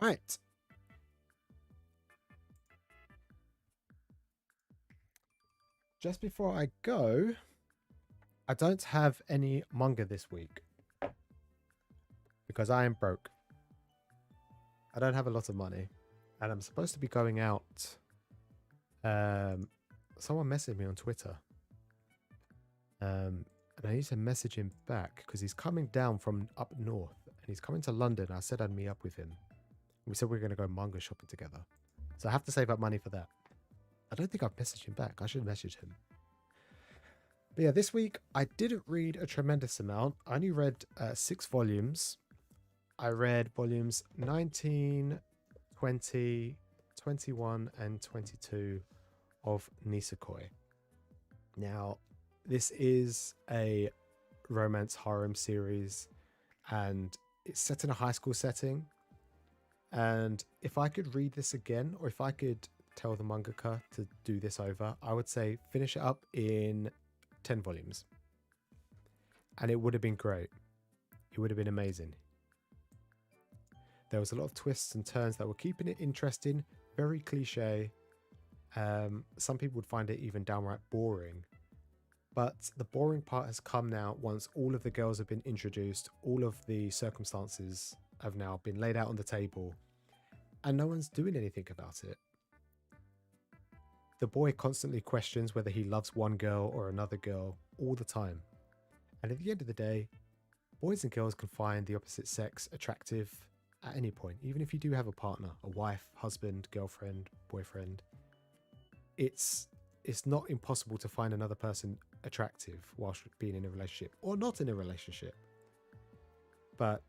Right. Just before I go, I don't have any manga this week because I am broke. I don't have a lot of money and I'm supposed to be going out. Someone messaged me on Twitter. And I need to message him back because he's coming down from up north and he's coming to London. I said I'd meet up with him. We said we are going to go manga shopping together. So I have to save up money for that. I don't think I've messaged him back. I should message him. But yeah, this week I didn't read a tremendous amount. I only read 6 volumes. I read volumes 19, 20, 21, and 22 of Nisekoi. Now, this is a romance harem series and it's set in a high school setting. And if I could read this again, or if I could tell the mangaka to do this over, I would say finish it up in 10 volumes. And it would have been great. It would have been amazing. There was a lot of twists and turns that were keeping it interesting, very cliche. Some people would find it even downright boring. But the boring part has come now once all of the girls have been introduced, all of the circumstances have now been laid out on the table, and no one's doing anything about it. The boy constantly questions whether he loves one girl or another girl all the time. And at the end of the day, boys and girls can find the opposite sex attractive at any point, even if you do have a partner, a wife, husband, girlfriend, boyfriend. It's not impossible to find another person attractive whilst being in a relationship or not in a relationship. But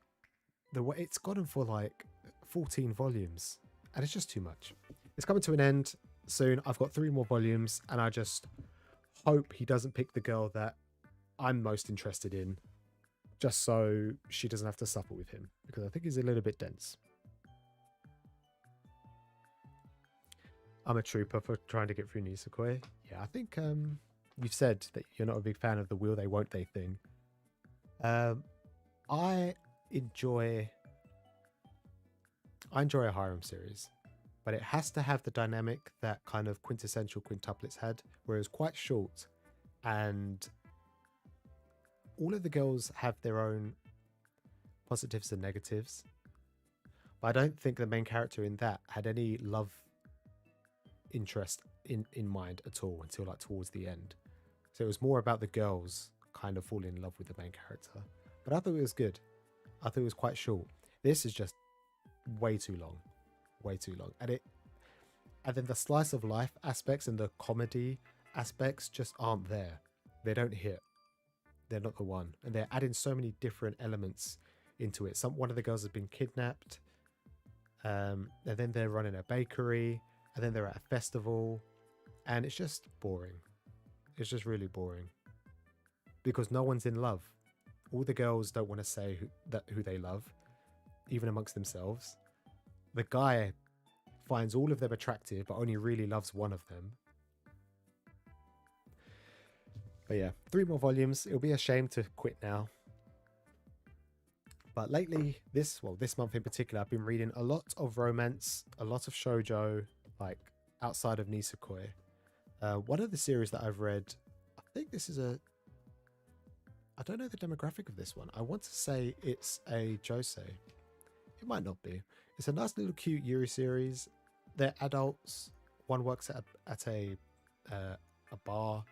the way it's gotten for like 14 volumes and it's just too much. It's coming to an end soon. I've got 3 more volumes and I just hope he doesn't pick the girl that I'm most interested in just so she doesn't have to suffer with him, because I think he's a little bit dense. I'm a trooper for trying to get through Nisekoi. Yeah, I think you've said that you're not a big fan of the will they won't they thing. I enjoy a harem series, but it has to have the dynamic that kind of quintessential quintuplets had, where it was quite short and all of the girls have their own positives and negatives. But I don't think the main character in that had any love interest in mind at all until like towards the end. So it was more about the girls kind of falling in love with the main character. But I thought it was good. I thought it was quite short. This is just way too long. Way too long. And then the slice of life aspects and the comedy aspects just aren't there. They don't hit. They're not the one. And they're adding so many different elements into it. One of the girls has been kidnapped. And then they're running a bakery. And then they're at a festival. And it's just boring. It's just really boring. Because no one's in love. All the girls don't want to say who they love, even amongst themselves. The guy finds all of them attractive, but only really loves one of them. But yeah, 3 more volumes. It'll be a shame to quit now. But lately, this month in particular, I've been reading a lot of romance, a lot of shoujo, like outside of Nisekoi. One of the series that I've read, I think this is I don't know the demographic of this one. I want to say it's a josei. It might not be. It's a nice little cute Yuri series. They're adults. One works at a bar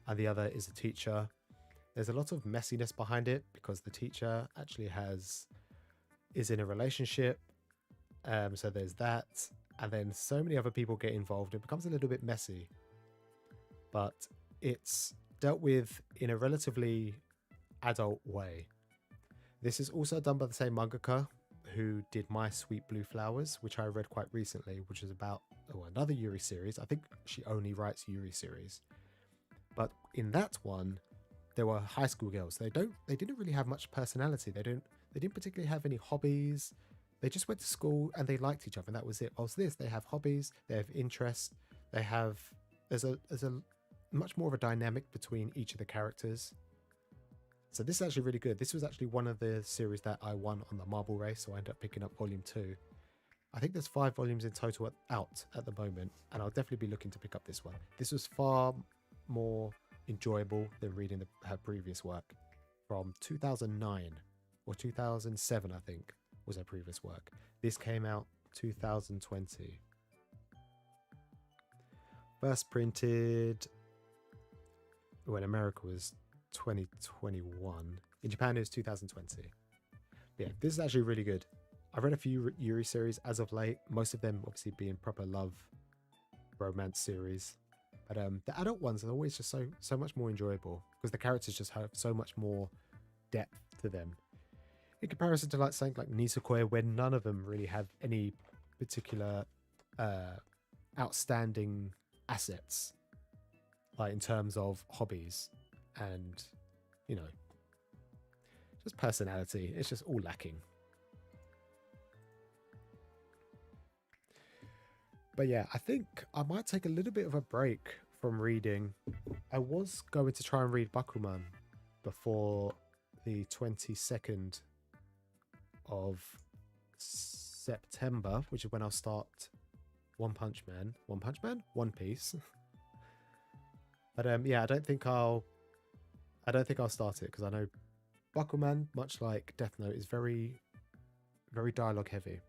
and the other is a teacher. There's a lot of messiness behind it because the teacher actually is in a relationship. So there's that. And then so many other people get involved. It becomes a little bit messy. But it's dealt with in a relatively adult way. This is also done by the same mangaka who did My Sweet Blue Flowers, which I read quite recently, which is about another Yuri series. I think she only writes Yuri series. But in that one, there were high school girls. They didn't really have much personality. They didn't particularly have any hobbies. They just went to school and they liked each other, and that was it. Whilst this, they have hobbies, they have interests, there's a much more of a dynamic between each of the characters. So this is actually really good. This was actually one of the series that I won on the marble race, so I ended up picking up volume 2. I think there's 5 volumes in total out at the moment, and I'll definitely be looking to pick up this one. This was far more enjoyable than reading her previous work from 2009 or 2007, I think, was her previous work. This came out 2020. First printed when America was 2021. In Japan, it was 2020. Yeah, this is actually really good. I've read a few Yuri series as of late, most of them obviously being proper love romance series. But the adult ones are always just so much more enjoyable because the characters just have so much more depth to them. In comparison to like something like Nisekoi, where none of them really have any particular outstanding assets, like in terms of hobbies and, you know, just personality. It's just all lacking. But yeah, I think I might take a little bit of a break from reading. I was going to try and read Bakuman before the 22nd of September, which is when I'll start One Punch Man, One Piece. But yeah, I don't think I'll start it because I know Bakuman, much like Death Note, is very, very dialogue heavy.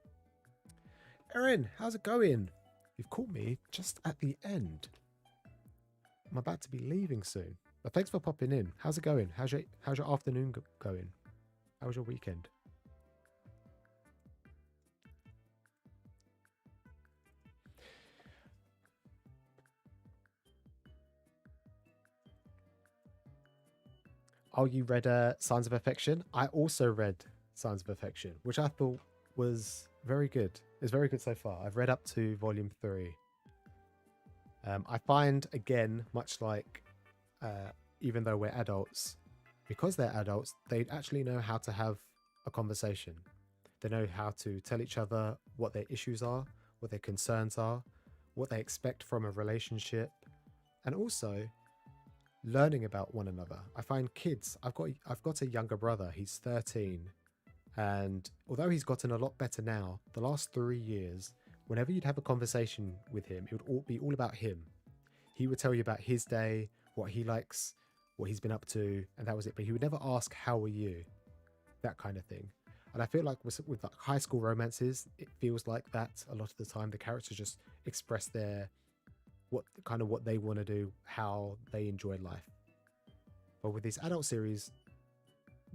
Erin, how's it going? You've caught me just at the end. I'm about to be leaving soon. But thanks for popping in. How's it going? How's your afternoon going? How was your weekend? Oh, you read Signs of Affection? I also read Signs of Affection, which I thought was very good. It's very good so far. I've read up to volume 3. I find, again, much like even though we're adults, because they're adults, they actually know how to have a conversation. They know how to tell each other what their issues are, what their concerns are, what they expect from a relationship, and also learning about one another. I find kids, I've got a younger brother, he's 13, and although he's gotten a lot better now, the last 3 years, whenever you'd have a conversation with him, it would be all about him. He would tell you about his day, what he likes, what he's been up to, and that was it. But he would never ask, how are you? That kind of thing. And I feel like with like high school romances, it feels like that a lot of the time. The characters just express what they want to do, how they enjoy life. But with these adult series,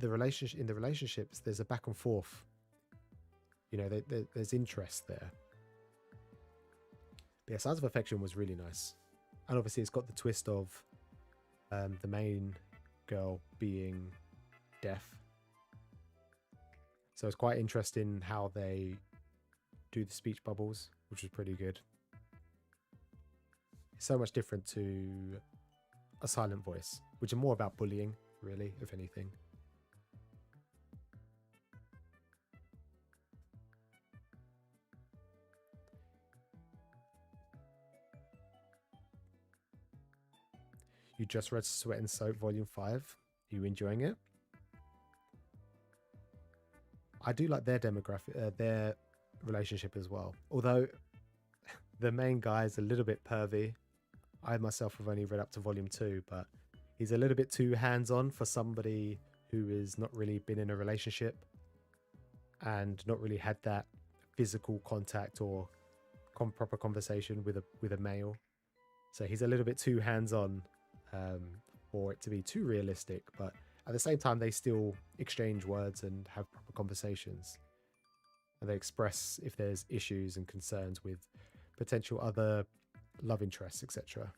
in the relationships, there's a back and forth. You know, there's interest there. But yeah, Signs of Affection was really nice. And obviously it's got the twist of the main girl being deaf. So it's quite interesting how they do the speech bubbles, which was pretty good. It's so much different to a silent voice, which are more about bullying, really, if anything. You just read Sweat and Soap Volume 5. Are you enjoying it? I do like their demographic, their relationship as well. Although the main guy is a little bit pervy. I myself have only read up to Volume 2, but he's a little bit too hands-on for somebody who has not really been in a relationship and not really had that physical contact or proper conversation with a male. So he's a little bit too hands-on for it to be too realistic, but at the same time, they still exchange words and have proper conversations. And they express if there's issues and concerns with potential other love interests, etc.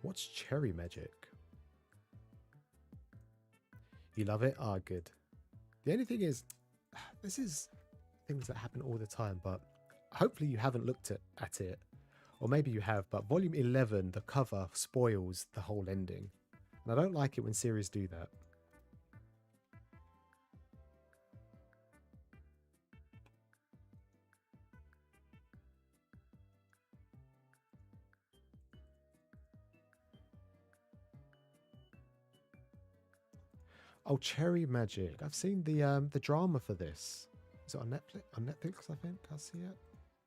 What's cherry magic? You love it? Ah, good. The only thing is, this is things that happen all the time, but hopefully you haven't looked at it. Or maybe you have, but volume 11, the cover spoils the whole ending. And I don't like it when series do that. Oh, Cherry Magic. I've seen the drama for this. Is it on Netflix? On Netflix, I think. I see it.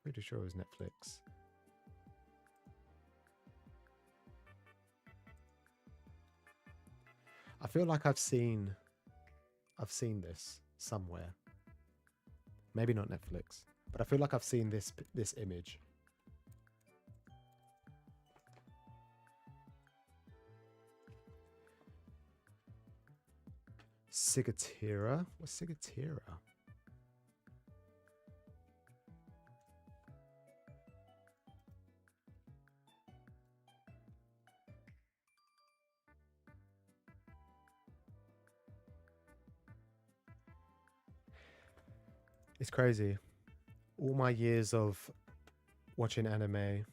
Pretty sure it was Netflix. I feel like I've seen this somewhere. Maybe not Netflix, but I feel like I've seen this image. Sigatira? What's Sigatira? It's crazy. All my years of watching anime,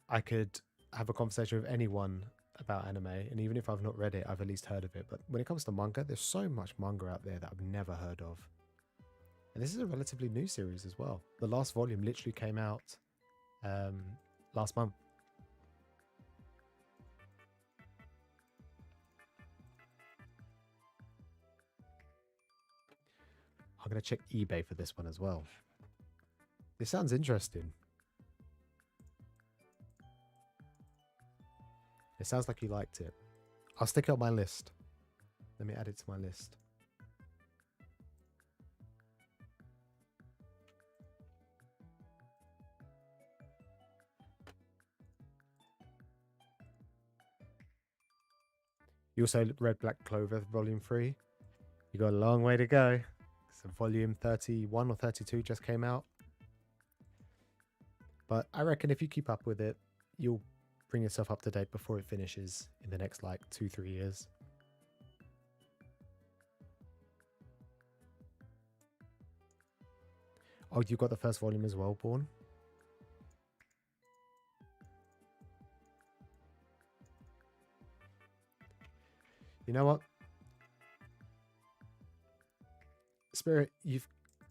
I could have a conversation with anyone about anime, and even if I've not read it, I've at least heard of it. But when it comes to manga, there's so much manga out there that I've never heard of. And this is a relatively new series as well. The last volume literally came out last month. I'm going to check eBay for this one as well. This sounds interesting. It sounds like you liked it. I'll stick it on my list. Let me add it to my list. You also read Black Clover Volume 3. You got a long way to go. So Volume 31 or 32 just came out. But I reckon if you keep up with it, you'll bring yourself up to date before it finishes in the next like 2-3 years. Oh, you got the first volume as well, Born? You know what? Spirit, you've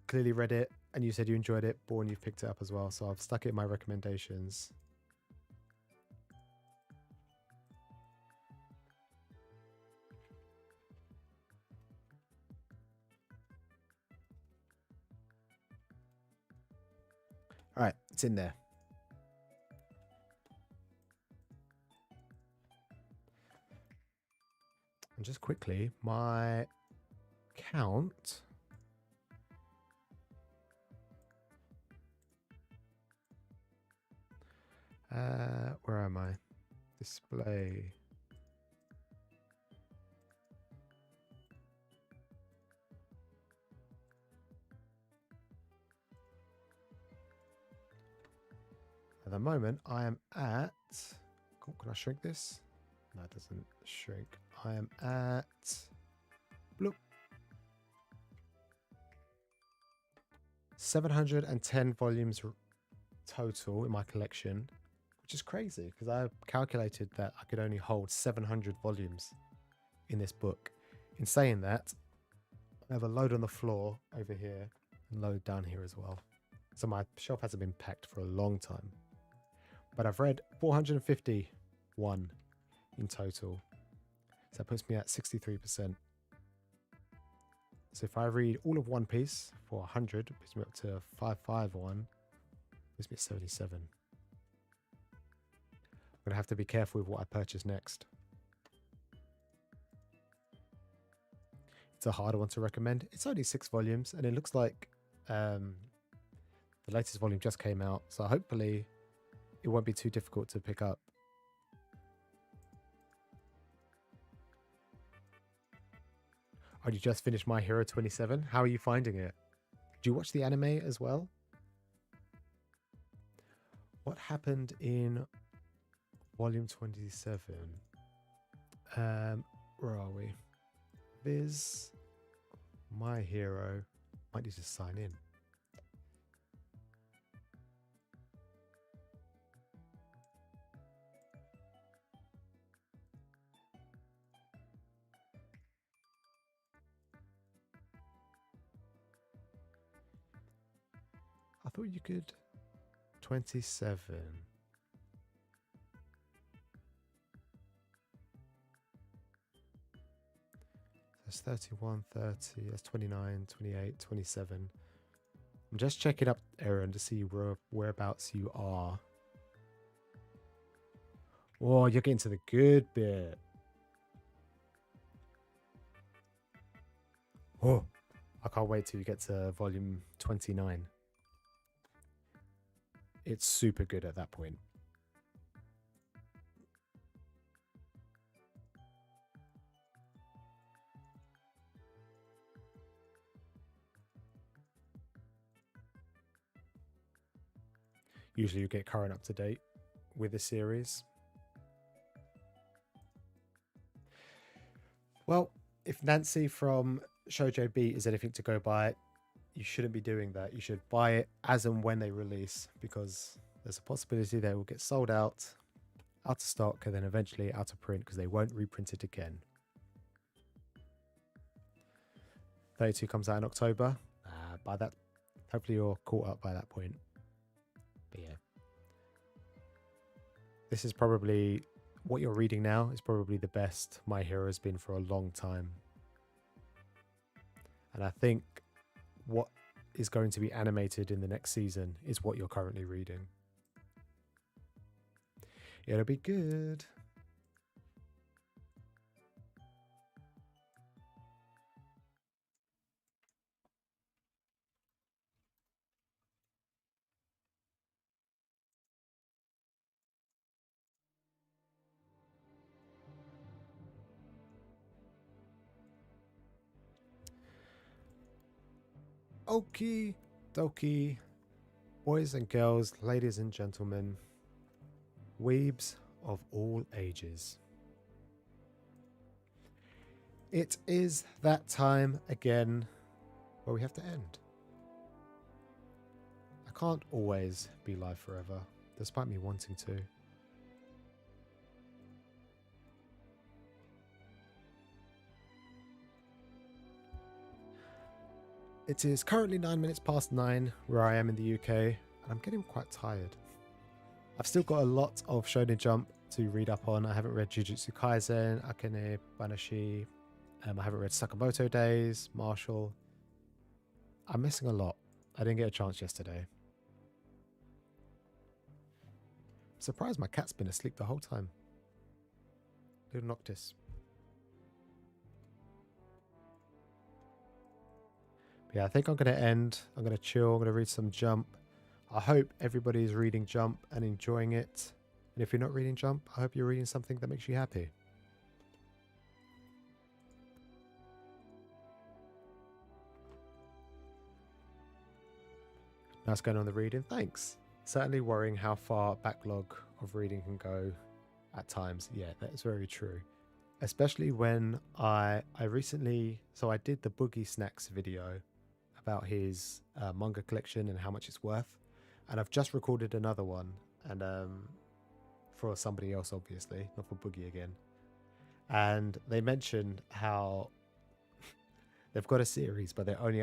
clearly read it and you said you enjoyed it. Born, you've picked it up as well. So I've stuck it in my recommendations. All right, it's in there. And just quickly, my count. Where am I? Display. At the moment, I am at... Oh, can I shrink this? No, it doesn't shrink. I am at... Bloop. 710 volumes total in my collection, which is crazy because I calculated that I could only hold 700 volumes in this book. In saying that, I have a load on the floor over here and load down here as well. So my shelf hasn't been packed for a long time. But I've read 451 in total. So that puts me at 63%. So if I read all of One Piece for 100, it puts me up to 551. Puts me at 77. I'm going to have to be careful with what I purchase next. It's a harder one to recommend. It's only 6 volumes, and it looks like the latest volume just came out. So hopefully it won't be too difficult to pick up. Oh, you just finished My Hero 27? How are you finding it? Do you watch the anime as well? What happened in volume 27? Where are we? Viz, My Hero. Might need to sign in. I thought you could. 27. That's 31, 30, that's 29, 28, 27. I'm just checking up, Aaron, to see whereabouts you are. Oh, you're getting to the good bit. Oh, I can't wait till you get to volume 29. It's super good at that point. Usually you get current up to date with the series. Well, if Nancy from Shoujo Beat is anything to go by, you shouldn't be doing that. You should buy it as and when they release, because there's a possibility they will get sold out of stock, and then eventually out of print because they won't reprint it again. 32 comes out in October. By that, hopefully you're caught up by that point. But yeah, this is probably what you're reading now is probably the best My Hero has been for a long time. And I think what is going to be animated in the next season is what you're currently reading. It'll be good. Okie dokie, boys and girls, ladies and gentlemen, weebs of all ages. It is that time again where we have to end. I can't always be live forever, despite me wanting to. It is currently 9 minutes past 9 where I am in the UK, and I'm getting quite tired. I've still got a lot of Shonen Jump to read up on. I haven't read Jujutsu Kaisen, Akane Banashi. I haven't read Sakamoto Days, Marshall. I'm missing a lot. I didn't get a chance yesterday. Surprised my cat's been asleep the whole time. Little Noctis. But yeah, I think I'm going to end. I'm going to chill. I'm going to read some Jump. I hope everybody is reading Jump and enjoying it. And if you're not reading Jump, I hope you're reading something that makes you happy. Nice going on the reading. Thanks. Certainly worrying how far backlog of reading can go at times. Yeah, that is very true. Especially when I recently, so I did the Boogie Snacks video about his manga collection and how much it's worth. And I've just recorded another one, and for somebody else, obviously, not for Boogie again. And they mentioned how they've got a series, but they're only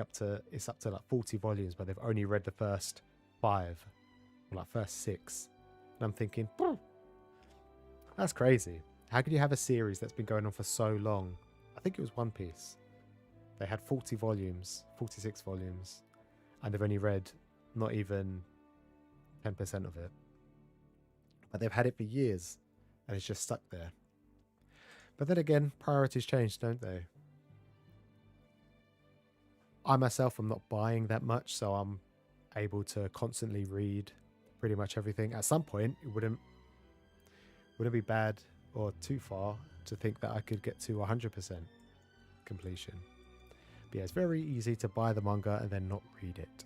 it's up to like 40 volumes, but they've only read the first 5, or like first 6. And I'm thinking, that's crazy. How could you have a series that's been going on for so long? I think it was One Piece. They had 40 volumes, 46 volumes, and they've only read not even 10% of it. But they've had it for years, and it's just stuck there. But then again, priorities change, don't they? I myself am not buying that much, so I'm able to constantly read pretty much everything. At some point, it wouldn't be bad or too far to think that I could get to 100% completion. But yeah, it's very easy to buy the manga and then not read it.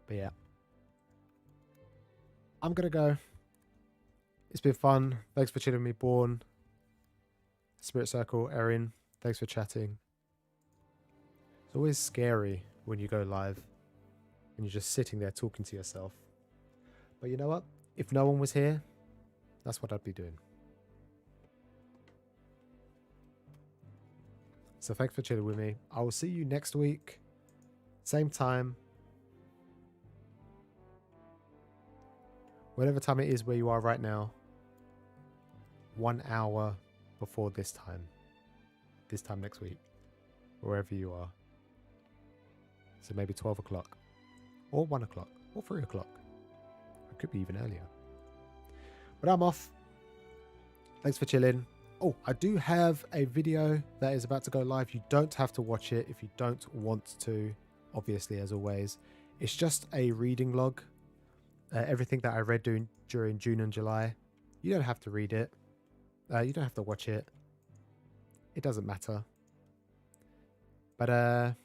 But yeah, I'm gonna go. It's been fun. Thanks for chilling with me, Born. Spirit Circle, Erin. Thanks for chatting. It's always scary when you go live and you're just sitting there talking to yourself. But you know what? If no one was here, that's what I'd be doing. So thanks for chilling with me. I will see you next week. Same time. Whatever time it is where you are right now. 1 hour before this time. This time next week. Wherever you are. So maybe 12 o'clock. Or 1 o'clock. Or 3 o'clock. It could be even earlier. But I'm off. Thanks for chilling. Oh, I do have a video that is about to go live. You don't have to watch it if you don't want to. Obviously, as always. It's just a reading log. Everything that I read during June and July. You don't have to read it. You don't have to watch it. It doesn't matter. But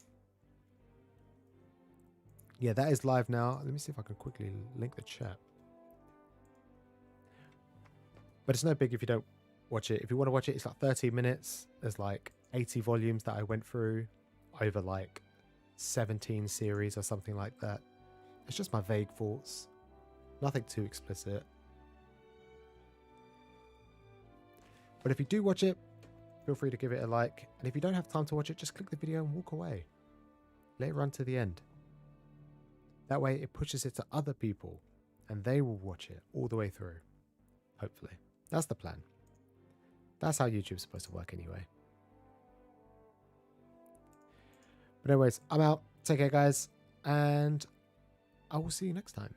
yeah, that is live now. Let me see if I can quickly link the chat. But it's no big if you don't watch it. If you want to watch it, it's like 30 minutes. There's like 80 volumes that I went through over like 17 series or something like that. It's just my vague thoughts. Nothing too explicit. But if you do watch it, feel free to give it a like. And if you don't have time to watch it, just click the video and walk away. Let it run to the end. That way it pushes it to other people and they will watch it all the way through. Hopefully. That's the plan. That's how YouTube's supposed to work anyway. But anyways, I'm out. Take care, guys. And I will see you next time.